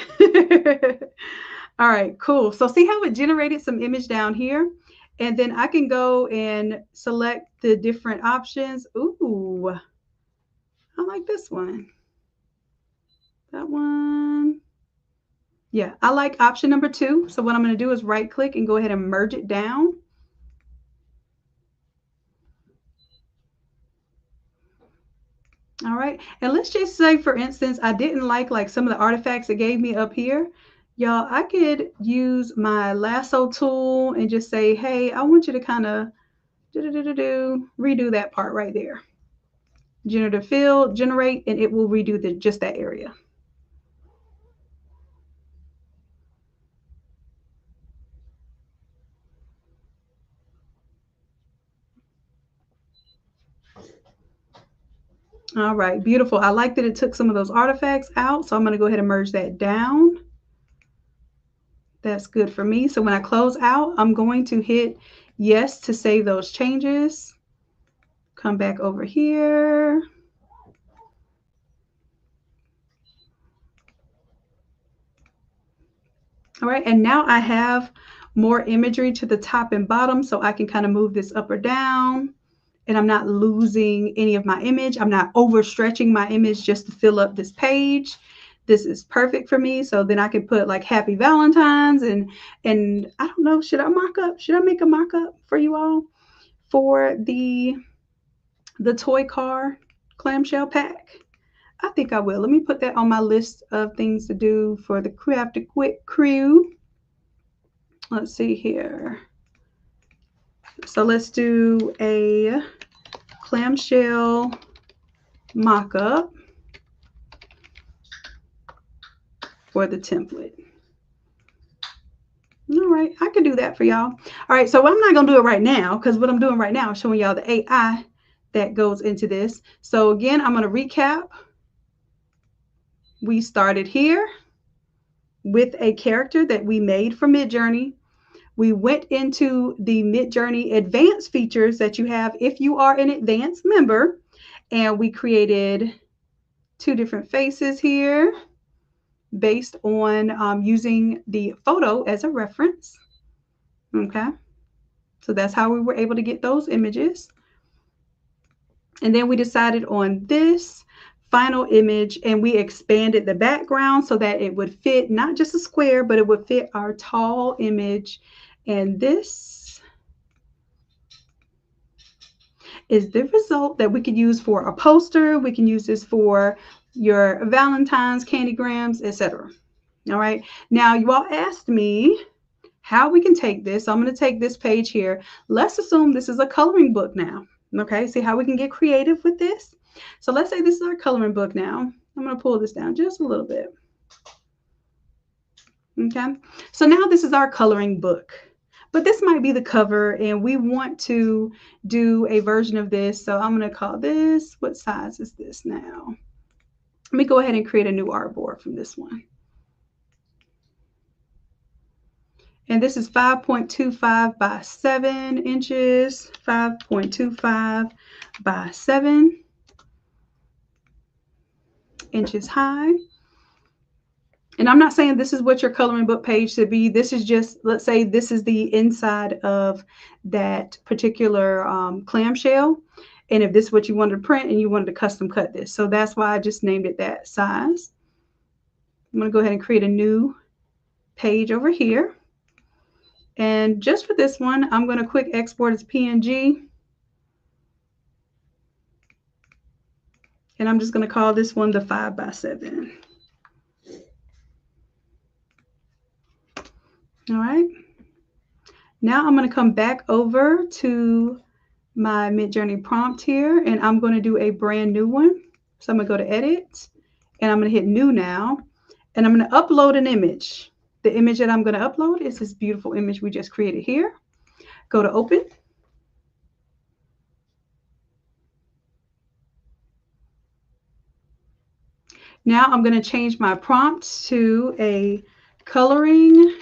All right, cool. So see how it generated some image down here? And then I can go and select the different options. Ooh, I like this one. That one. Yeah, I like option number 2. So what I'm going to do is right click and go ahead and merge it down. All right. And let's just say, for instance, I didn't like some of the artifacts it gave me up here. Y'all, I could use my lasso tool and just say, hey, I want you to kind of redo that part right there. Generative fill, generate, and it will redo just that area. All right, beautiful. I like that it took some of those artifacts out, so I'm going to go ahead and merge that down. That's good for me. So when I close out, I'm going to hit yes to save those changes. Come back over here. All right, and now I have more imagery to the top and bottom, so I can kind of move this up or down, and I'm not losing any of my image. I'm not overstretching my image just to fill up this page. This is perfect for me. So then I can put like Happy Valentine's and I don't know, should I make a mock-up for you all for the toy car clamshell pack? I think I will. Let me put that on my list of things to do for the Craft It Quick crew. Let's see here. So let's do a clamshell mock-up for the template. All right, I can do that for y'all. All right, so I'm not going to do it right now because what I'm doing right now is showing y'all the AI that goes into this. So again, I'm going to recap. We started here with a character that we made for Midjourney. We went into the Midjourney advanced features that you have if you are an advanced member, and we created 2 different faces here based on using the photo as a reference. Okay, so that's how we were able to get those images. And then we decided on this final image, and we expanded the background so that it would fit not just a square, but it would fit our tall image. And this is the result that we could use for a poster. We can use this for your Valentine's, candygrams, etc. All right. Now, you all asked me how we can take this. So I'm going to take this page here. Let's assume this is a coloring book now. Okay. See how we can get creative with this? So let's say this is our coloring book now. I'm going to pull this down just a little bit. Okay. So now this is our coloring book. But this might be the cover, and we want to do a version of this. So I'm going to call this, what size is this now? Let me go ahead and create a new artboard from this one. And this is 5.25 by 7 inches, 5.25 by 7 inches high. And I'm not saying this is what your coloring book page should be. This is just, let's say this is the inside of that particular clamshell. And if this is what you wanted to print and you wanted to custom cut this. So that's why I just named it that size. I'm going to go ahead and create a new page over here. And just for this one, I'm going to quick export as PNG. And I'm just going to call this one the 5 by 7. All right. Now I'm going to come back over to my Midjourney prompt here, and I'm going to do a brand new one. So I'm going to go to edit, and I'm going to hit new now, and I'm going to upload an image. The image that I'm going to upload is this beautiful image we just created here. Go to open. Now I'm going to change my prompt to a coloring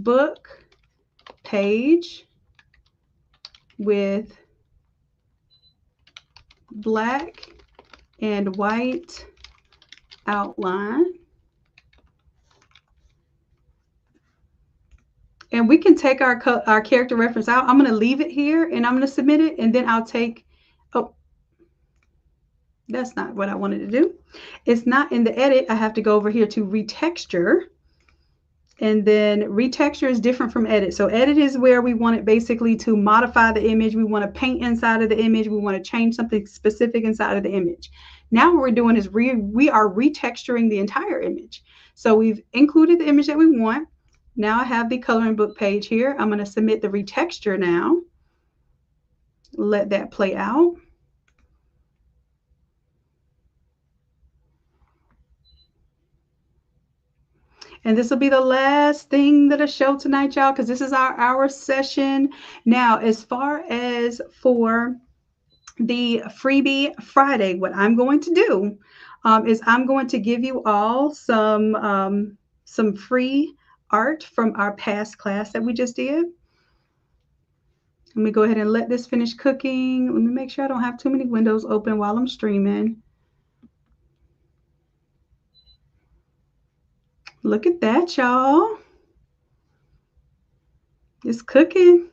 book page with black and white outline. And we can take our character reference out. I'm going to leave it here and I'm going to submit it. And then I'll take, oh, that's not what I wanted to do. It's not in the edit. I have to go over here to retexture. And then retexture is different from edit. So edit is where we want it basically to modify the image. We want to paint inside of the image. We want to change something specific inside of the image. Now what we're doing is we are retexturing the entire image. So we've included the image that we want. Now I have the coloring book page here. I'm going to submit the retexture now. Let that play out. And this will be the last thing that I show tonight, y'all, because this is our hour session. Now, as far as for the freebie Friday, what I'm going to do is I'm going to give you all some free art from our past class that we just did. Let me go ahead and let this finish cooking. Let me make sure I don't have too many windows open while I'm streaming. Look at that, y'all. It's cooking.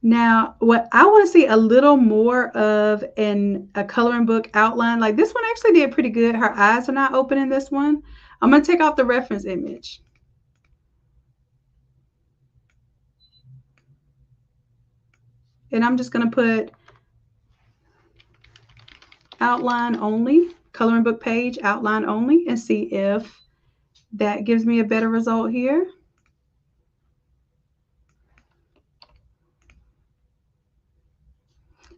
Now, what I want to see a little more of in a coloring book outline. Like this one actually did pretty good. Her eyes are not open in this one. I'm going to take off the reference image. And I'm just going to put outline only, coloring book page, outline only, and see if that gives me a better result here.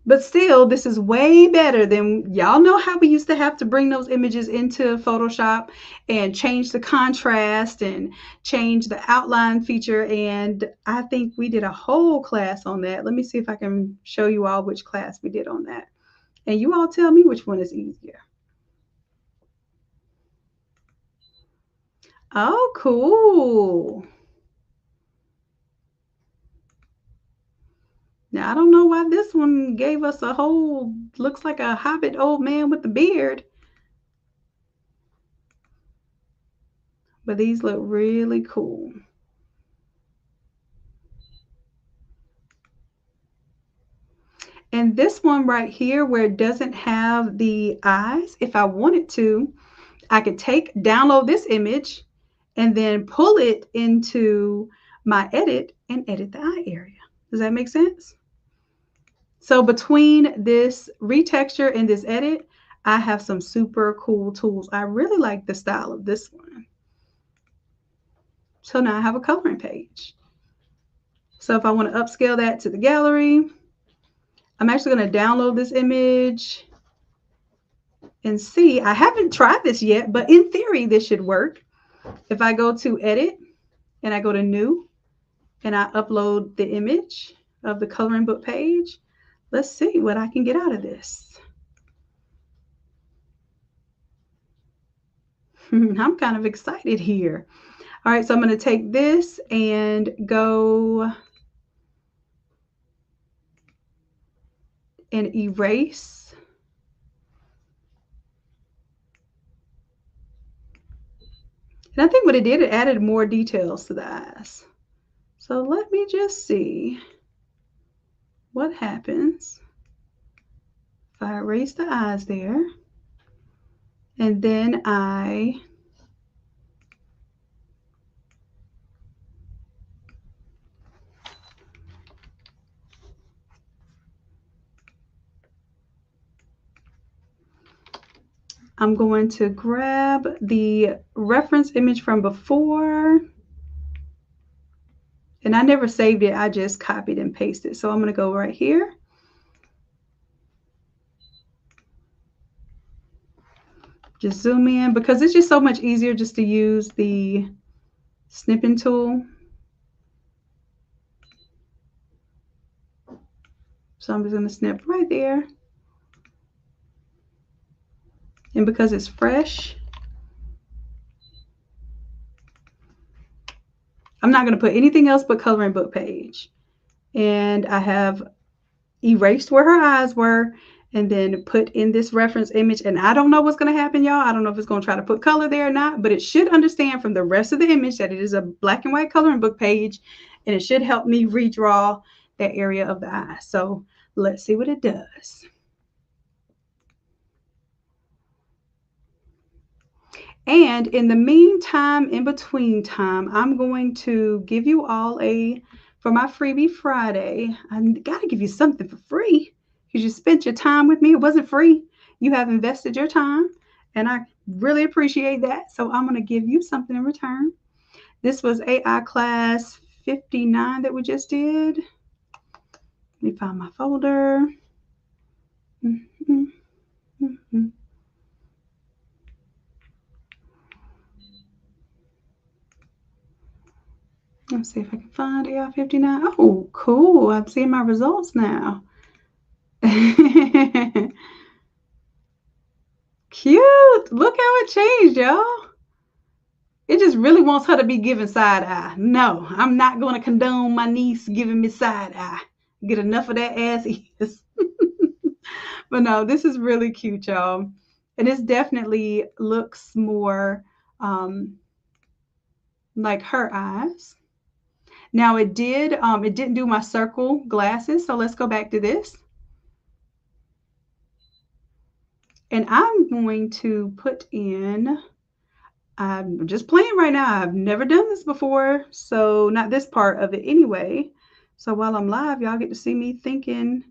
But still, this is way better than, y'all know how we used to have to bring those images into Photoshop and change the contrast and change the outline feature. And I think we did a whole class on that. Let me see if I can show you all which class we did on that. And you all tell me which one is easier. Oh, cool. Now, I don't know why this one gave us a whole, looks like a hobbit old man with a beard. But these look really cool. And this one right here where it doesn't have the eyes, if I wanted to, I could download this image and then pull it into my edit and edit the eye area. Does that make sense? So between this retexture and this edit, I have some super cool tools. I really like the style of this one. So now I have a coloring page. So if I want to upscale that to the gallery, I'm actually going to download this image and see. I haven't tried this yet, but in theory, this should work. If I go to edit and I go to new and I upload the image of the coloring book page, let's see what I can get out of this. I'm kind of excited here. All right, so I'm going to take this and go and erase. And I think what it did, it added more details to the eyes. So let me just see what happens if I erase the eyes there. And then I'm going to grab the reference image from before. And I never saved it. I just copied and pasted. So I'm going to go right here. Just zoom in because it's just so much easier just to use the snipping tool. So I'm just going to snip right there. And because it's fresh, I'm not going to put anything else but coloring book page. And I have erased where her eyes were and then put in this reference image. And I don't know what's going to happen, y'all. I don't know if it's going to try to put color there or not, but it should understand from the rest of the image that it is a black and white coloring book page, and it should help me redraw that area of the eye. So let's see what it does. And in the meantime, in between time, I'm going to give you all for my Freebie Friday, I got to give you something for free because you spent your time with me. It wasn't free. You have invested your time, and I really appreciate that. So I'm going to give you something in return. This was AI class 59 that we just did. Let me find my folder. Let's see if I can find AI 59. Oh, cool. I'm seeing my results now. Cute. Look how it changed, y'all. It just really wants her to be giving side eye. No, I'm not going to condone my niece giving me side eye. Get enough of that as is. But no, this is really cute, y'all. And this definitely looks more like her eyes. Now it didn't do my circle glasses. So let's go back to this. And I'm going to put in, I'm just playing right now. I've never done this before. So not this part of it anyway. So while I'm live, y'all get to see me thinking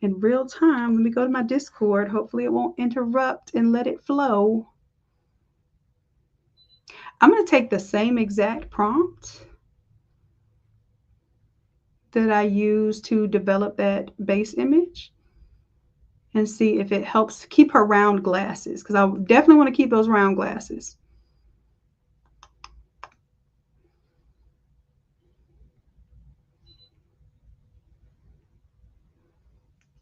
in real time. Let me go to my Discord. Hopefully it won't interrupt and let it flow. I'm going to take the same exact prompt that I used to develop that base image and see if it helps keep her round glasses, because I definitely want to keep those round glasses.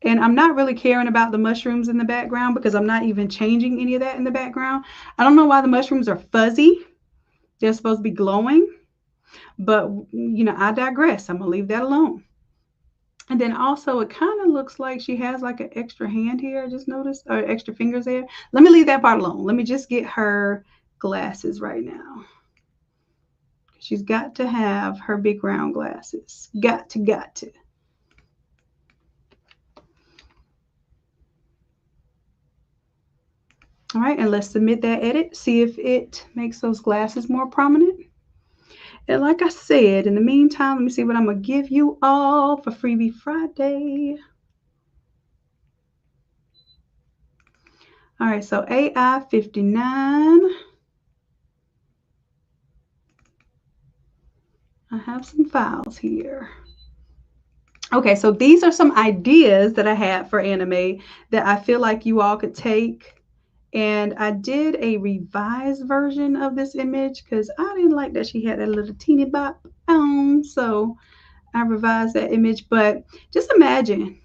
And I'm not really caring about the mushrooms in the background because I'm not even changing any of that in the background. I don't know why the mushrooms are fuzzy. They're supposed to be glowing. But, you know, I digress. I'm going to leave that alone. And then also it kind of looks like she has like an extra hand here. I just noticed, or extra fingers there. Let me leave that part alone. Let me just get her glasses right now. She's got to have her big round glasses. Got to. All right, and let's submit that edit. See if it makes those glasses more prominent. And like I said, in the meantime, let me see what I'm going to give you all for Freebie Friday. All right, so AI 59. I have some files here. Okay, so these are some ideas that I had for anime that I feel like you all could take. And I did a revised version of this image because I didn't like that she had that little teeny bop on. So I revised that image. But just imagine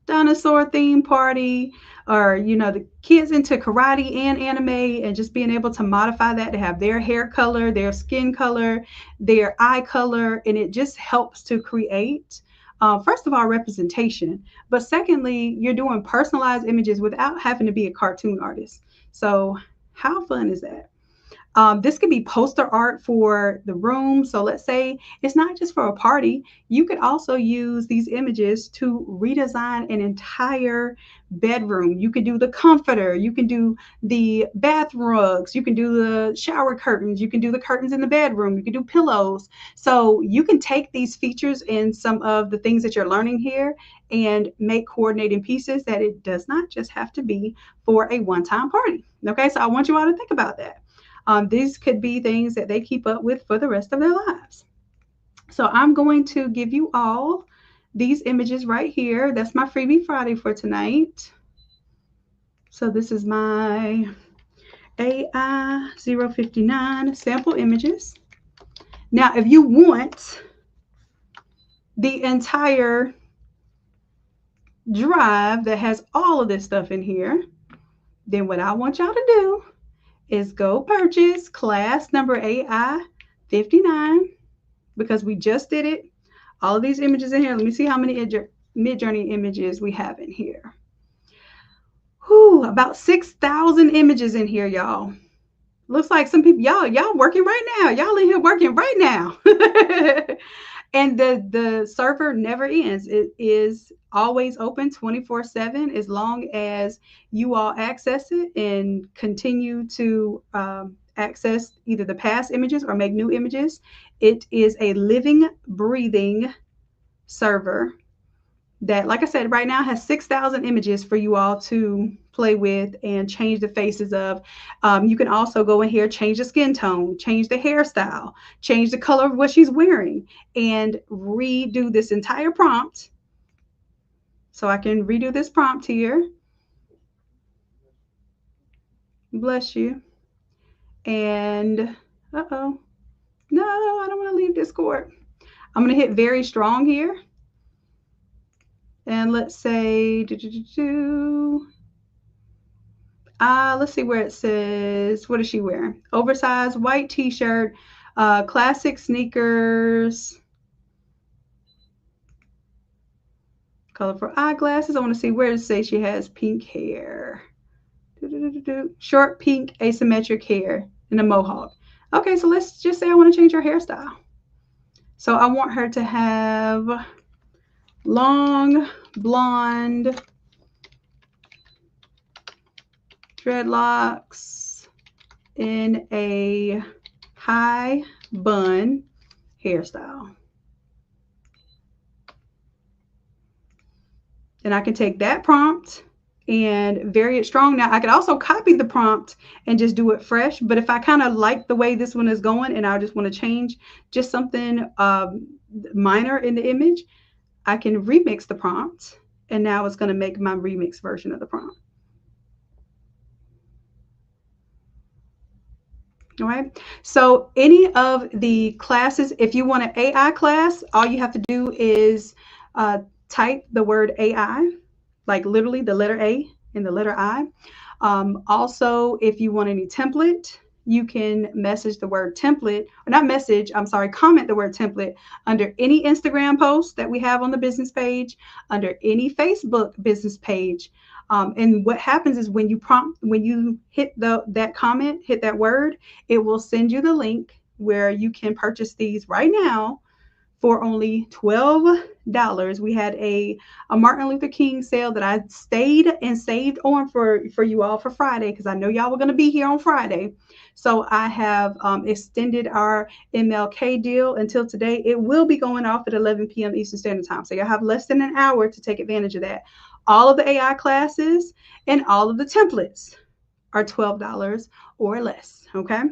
dinosaur theme party, or, you know, the kids into karate and anime, and just being able to modify that to have their hair color, their skin color, their eye color. And it just helps to create first of all, representation, but secondly, you're doing personalized images without having to be a cartoon artist. So how fun is that? This could be poster art for the room. So let's say it's not just for a party. You could also use these images to redesign an entire bedroom. You can do the comforter. You can do the bath rugs. You can do the shower curtains. You can do the curtains in the bedroom. You can do pillows. So you can take these features in some of the things that you're learning here and make coordinating pieces that it does not just have to be for a one-time party. Okay, so I want you all to think about that. These could be things that they keep up with for the rest of their lives. So I'm going to give you all these images right here. That's my Freebie Friday for tonight. So this is my AI 059 sample images. Now, if you want the entire drive that has all of this stuff in here, then what I want y'all to do is go purchase class number AI 59. because we just did it. All of these images in here. Let me see how many Midjourney images we have in here. Whew, about 6,000 images in here, y'all. Looks like some people, y'all working right now. Y'all in here working right now. And the server never ends. It is always open 24/7 as long as you all access it and continue to access either the past images or make new images. It is a living, breathing server that, like I said, right now has 6,000 images for you all to play with and change the faces of. You can also go in here, change the skin tone, change the hairstyle, change the color of what she's wearing, and redo this entire prompt. So I can redo this prompt here. Bless you. And, uh-oh. No, I don't want to leave Discord. I'm going to hit very strong here. And let's say, let's see where it says, what is she wearing? Oversized white t-shirt, classic sneakers, colorful eyeglasses. I want to see where it says she has pink hair. Short pink asymmetric hair and a mohawk. Okay, so let's just say I want to change her hairstyle. So I want her to have long blonde dreadlocks in a high bun hairstyle. And I can take that prompt and vary it strong. Now I could also copy the prompt and just do it fresh, but if I kind of like the way this one is going and I just want to change just something minor in the image, I can remix the prompt, and now it's going to make my remix version of the prompt. All right. So any of the classes, if you want an AI class, all you have to do is type the word AI, like literally the letter A and the letter I. Also, if you want any template, you can message the word template, or not message, I'm sorry, comment the word template under any Instagram post that we have on the business page, under any Facebook business page. And what happens is when you hit that comment, hit that word, it will send you the link where you can purchase these right now for only $12. We had a Martin Luther King sale that I stayed and saved on for you all for Friday, because I know y'all were going to be here on Friday. So I have extended our MLK deal until today. It will be going off at 11 p.m. Eastern Standard Time. So you'll have less than an hour to take advantage of that. All of the AI classes and all of the templates are $12 or less, okay?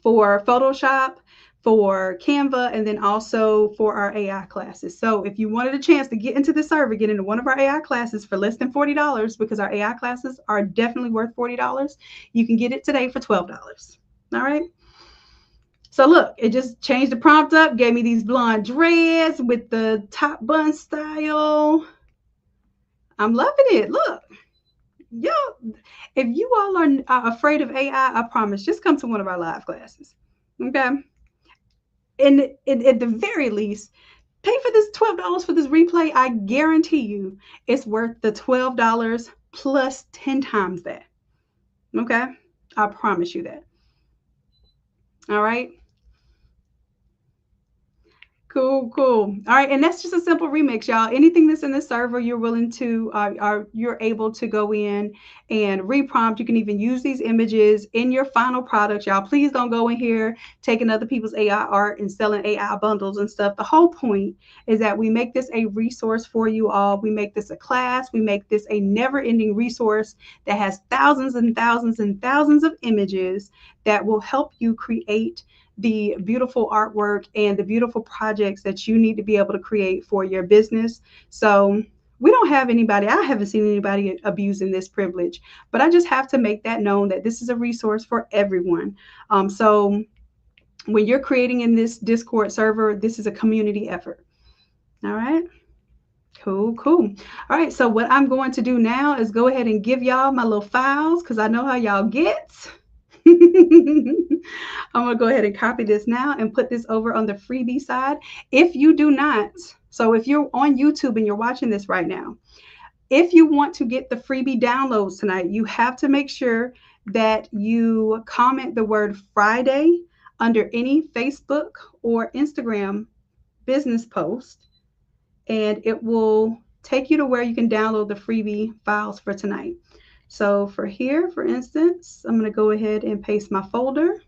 For Photoshop, for Canva, and then also for our AI classes. So if you wanted a chance to get into the server, get into one of our AI classes for less than $40, because our AI classes are definitely worth $40, you can get it today for $12. All right. So look, it just changed the prompt up, gave me these blonde dreads with the top bun style. I'm loving it. Look, yo, if you all are afraid of AI, I promise, just come to one of our live classes. Okay. And at the very least, pay for this $12 for this replay. I guarantee you it's worth the $12 plus 10 times that. Okay? I promise you that. All right? Cool. All right, and that's just a simple remix, y'all. Anything that's in the server, you're willing to, you're able to go in and reprompt. You can even use these images in your final product, y'all. Please don't go in here taking other people's AI art and selling AI bundles and stuff. The whole point is that we make this a resource for you all. We make this a class. We make this a never-ending resource that has thousands and thousands and thousands of images that will help you create the beautiful artwork and the beautiful projects that you need to be able to create for your business. So we don't have anybody, I haven't seen anybody abusing this privilege, but I just have to make that known that this is a resource for everyone. So when you're creating in this Discord server, this is a community effort. All right. Cool. All right. So what I'm going to do now is go ahead and give y'all my little files, because I know how y'all get. I'm going to go ahead and copy this now and put this over on the freebie side. If you do not, so if you're on YouTube and you're watching this right now, if you want to get the freebie downloads tonight, you have to make sure that you comment the word Friday under any Facebook or Instagram business post, and it will take you to where you can download the freebie files for tonight. So for here, for instance, I'm going to go ahead and paste my folder.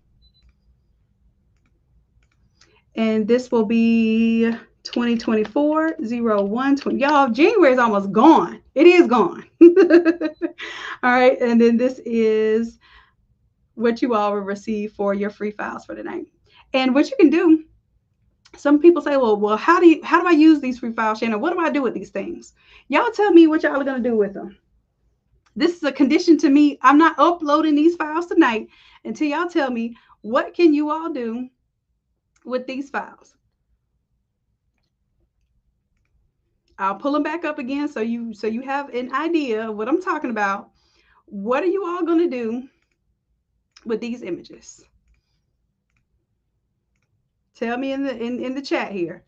And this will be 2024-01-20. Y'all, January is almost gone. It is gone. All right. And then this is what you all will receive for your free files for tonight. And what you can do, some people say, well, how do I use these free files, Shannon? What do I do with these things? Y'all tell me what y'all are going to do with them. This is a condition to me. I'm not uploading these files tonight until y'all tell me what can you all do with these files. I'll pull them back up again so you have an idea of what I'm talking about. What are you all going to do with these images? Tell me in the chat here.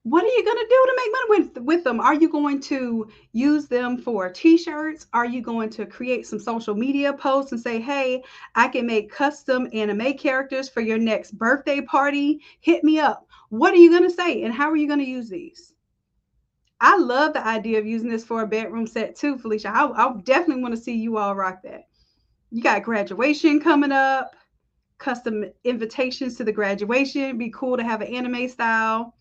What are you going to do to make money with them? Are you going to use them for t-shirts? Are you going to create some social media posts and say, hey, I can make custom anime characters for your next birthday party? Hit me up. What are you going to say? And how are you going to use these? I love the idea of using this for a bedroom set too, Felicia. I definitely want to see you all rock that. You got graduation coming up, custom invitations to the graduation. It'd be cool to have an anime style.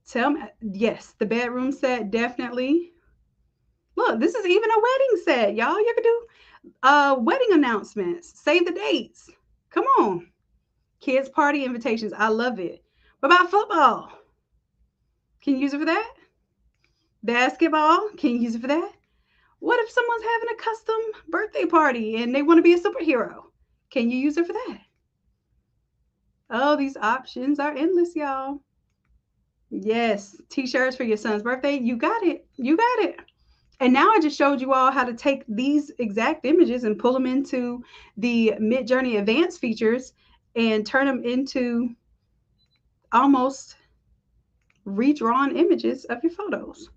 Tell me, yes, the bedroom set, definitely. Look, this is even a wedding set, y'all. You can do wedding announcements, save the dates. Come on. Kids party invitations. I love it. What about football? Can you use it for that? Basketball? Can you use it for that? What if someone's having a custom birthday party and they want to be a superhero? Can you use it for that? Oh, these options are endless, y'all. Yes, t-shirts for your son's birthday. You got it. You got it. And now I just showed you all how to take these exact images and pull them into the Midjourney advanced features and turn them into almost redrawn images of your photos.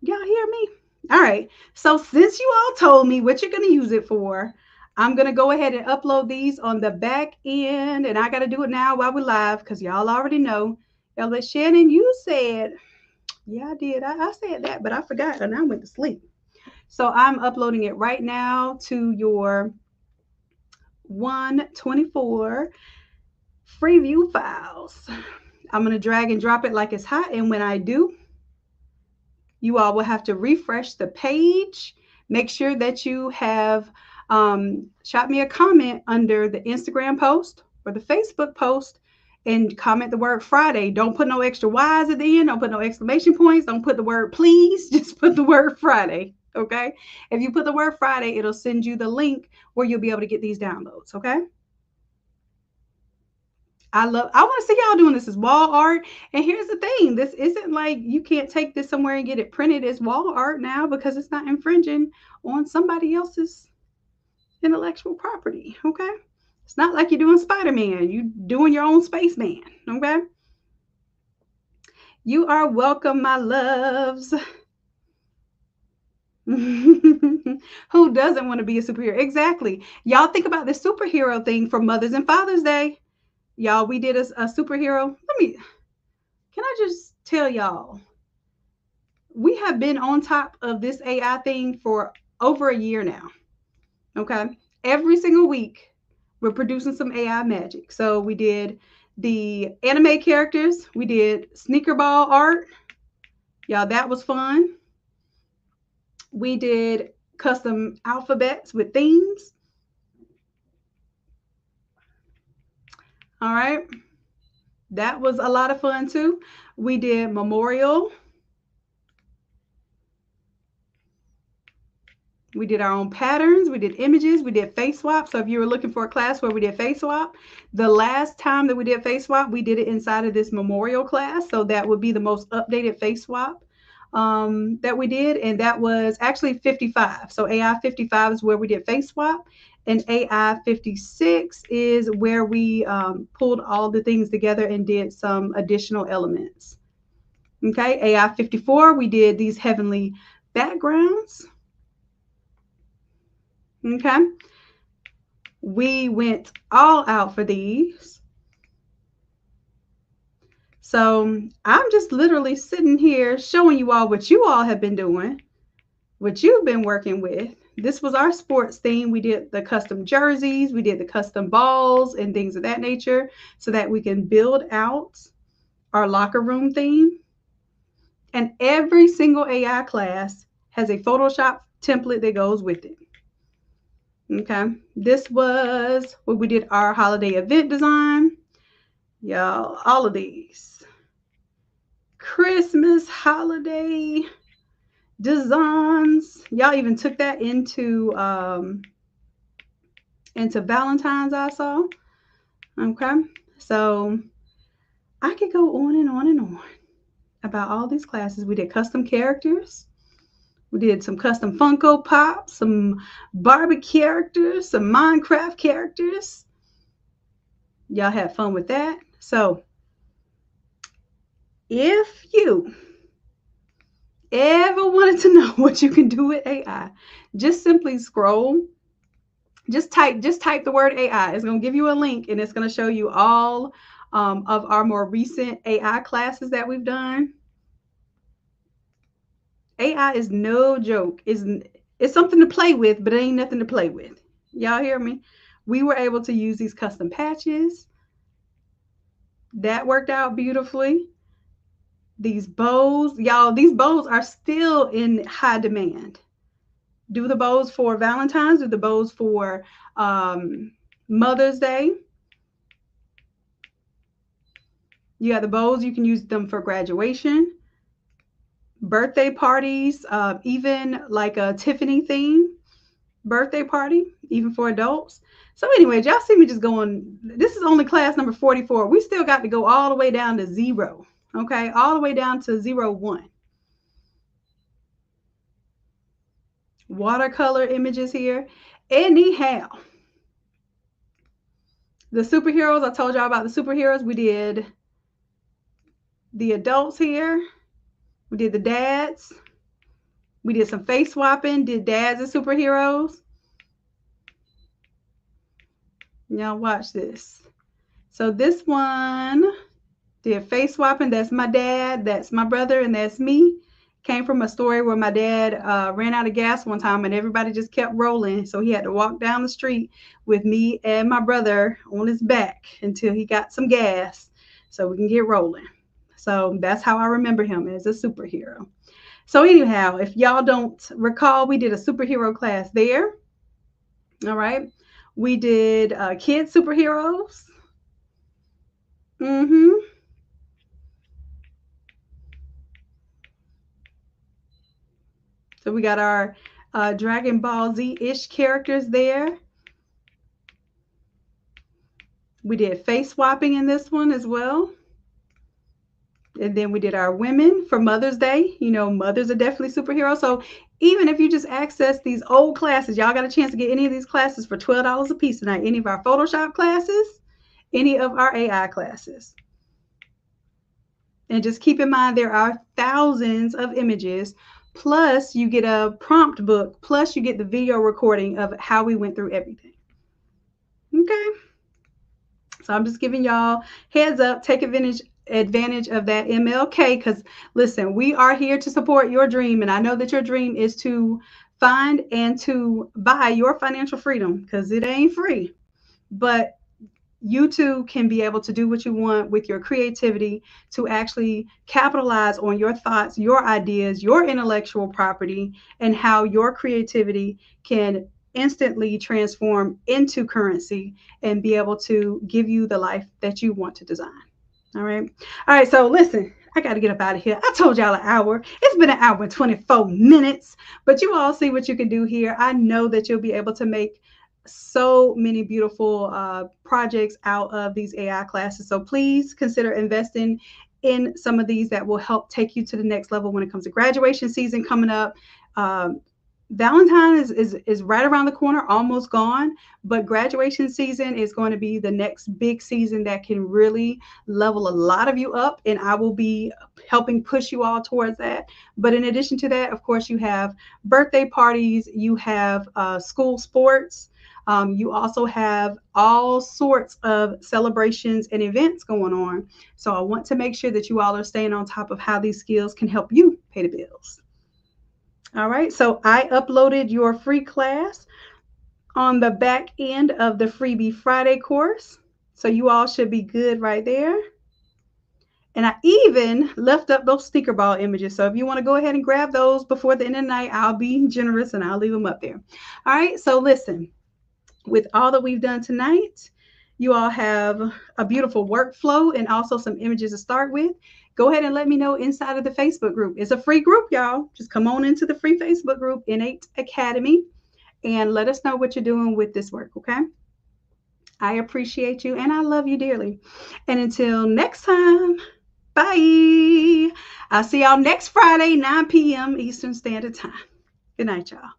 Y'all hear me? All right. So since you all told me what you're going to use it for, I'm going to go ahead and upload these on the back end. And I got to do it now while we're live because y'all already know. Ella Shannon, you said, yeah, I did. I said that, but I forgot and I went to sleep. So I'm uploading it right now to your 124 free view files. I'm going to drag and drop it like it's hot. And when I do, you all will have to refresh the page. Make sure that you have shot me a comment under the Instagram post or the Facebook post and comment the word Friday. Don't put no extra Y's at the end. Don't put no exclamation points. Don't put the word please. Just put the word Friday. Okay. If you put the word Friday, it'll send you the link where you'll be able to get these downloads. Okay. I want to see y'all doing this as wall art. And here's the thing. This isn't like you can't take this somewhere and get it printed as wall art now because it's not infringing on somebody else's intellectual property. Okay. It's not like you're doing Spider-Man. You're doing your own spaceman. Okay. You are welcome, my loves. Who doesn't want to be a superhero? Exactly. Y'all think about the superhero thing for Mother's and Father's Day. Y'all, we did a superhero. Can I just tell y'all, we have been on top of this AI thing for over a year now. Okay. Every single week, we're producing some AI magic. So we did the anime characters. We did sneaker ball art. Y'all, that was fun. We did custom alphabets with themes. All right. That was a lot of fun too. We did memorial. We did our own patterns. We did images. We did face swap. So if you were looking for a class where we did face swap, the last time that we did face swap, we did it inside of this memorial class. So that would be the most updated face swap that we did. And that was actually 55. So AI 55 is where we did face swap. And AI 56 is where we pulled all the things together and did some additional elements. Okay, AI 54, we did these heavenly backgrounds. Okay, we went all out for these. So I'm just literally sitting here showing you all what you all have been doing, what you've been working with. This was our sports theme. We did the custom jerseys, we did the custom balls and things of that nature so that we can build out our locker room theme. And every single AI class has a Photoshop template that goes with it. Okay, this was what we did our holiday event design. Y'all, all of these Christmas holiday designs. Y'all even took that into Valentine's, I saw. Okay, so I could go on and on and on about all these classes. We did custom characters. We did some custom Funko Pops, some Barbie characters, some Minecraft characters. Y'all had fun with that. So if you ever wanted to know what you can do with AI, just simply scroll. Just type the word AI. It's going to give you a link and it's going to show you all of our more recent AI classes that we've done. AI is no joke. It's something to play with, but it ain't nothing to play with. Y'all hear me? We were able to use these custom patches. That worked out beautifully. These bows, y'all, these bows are still in high demand. Do the bows for Valentine's, do the bows for Mother's Day. You got the bows, you can use them for graduation, birthday parties, even like a Tiffany theme birthday party, even for adults. So anyway, y'all see me just going, this is only class number 44. We still got to go all the way down to 0, okay? All the way down to 01. Watercolor images here. Anyhow, the superheroes, I told y'all about the superheroes. We did the adults here. We did the dads. We did some face swapping, did dads as superheroes. Y'all watch this. So this one did face swapping. That's my dad, that's my brother, and that's me. Came from a story where my dad ran out of gas one time and everybody just kept rolling. So he had to walk down the street with me and my brother on his back until he got some gas so we can get rolling. So that's how I remember him, as a superhero. So anyhow, if y'all don't recall, we did a superhero class there. All right. We did kids superheroes. So we got our Dragon Ball Z-ish characters there. We did face swapping in this one as well. And then we did our women for Mother's Day. You know, mothers are definitely superheroes. So even if you just access these old classes, y'all got a chance to get any of these classes for $12 a piece tonight. Any of our Photoshop classes, any of our AI classes. And just keep in mind, there are thousands of images. Plus, you get a prompt book. Plus, you get the video recording of how we went through everything. Okay. So I'm just giving y'all heads up. Take advantage of that MLK, because listen, we are here to support your dream, and I know that your dream is to find and to buy your financial freedom, because it ain't free. But you too can be able to do what you want with your creativity to actually capitalize on your thoughts, your ideas, your intellectual property, and how your creativity can instantly transform into currency and be able to give you the life that you want to design. All right. So listen, I got to get up out of here. I told y'all an hour. It's been an hour and 24 minutes, but you all see what you can do here. I know that you'll be able to make so many beautiful projects out of these AI classes. So please consider investing in some of these that will help take you to the next level when it comes to graduation season coming up. Um, Valentine is right around the corner, almost gone, but graduation season is going to be the next big season that can really level a lot of you up, and I will be helping push you all towards that. But in addition to that, of course, you have birthday parties, you have school sports. You also have all sorts of celebrations and events going on. So I want to make sure that you all are staying on top of how these skills can help you pay the bills. All right, so I uploaded your free class on the back end of the Freebie Friday course. So you all should be good right there. And I even left up those sticker ball images. So if you want to go ahead and grab those before the end of the night, I'll be generous and I'll leave them up there. All right, so listen, with all that we've done tonight, you all have a beautiful workflow and also some images to start with. Go ahead and let me know inside of the Facebook group. It's a free group, y'all. Just come on into the free Facebook group, Innate Academy, and let us know what you're doing with this work, okay? I appreciate you and I love you dearly. And until next time, bye. I'll see y'all next Friday, 9 p.m. Eastern Standard Time. Good night, y'all.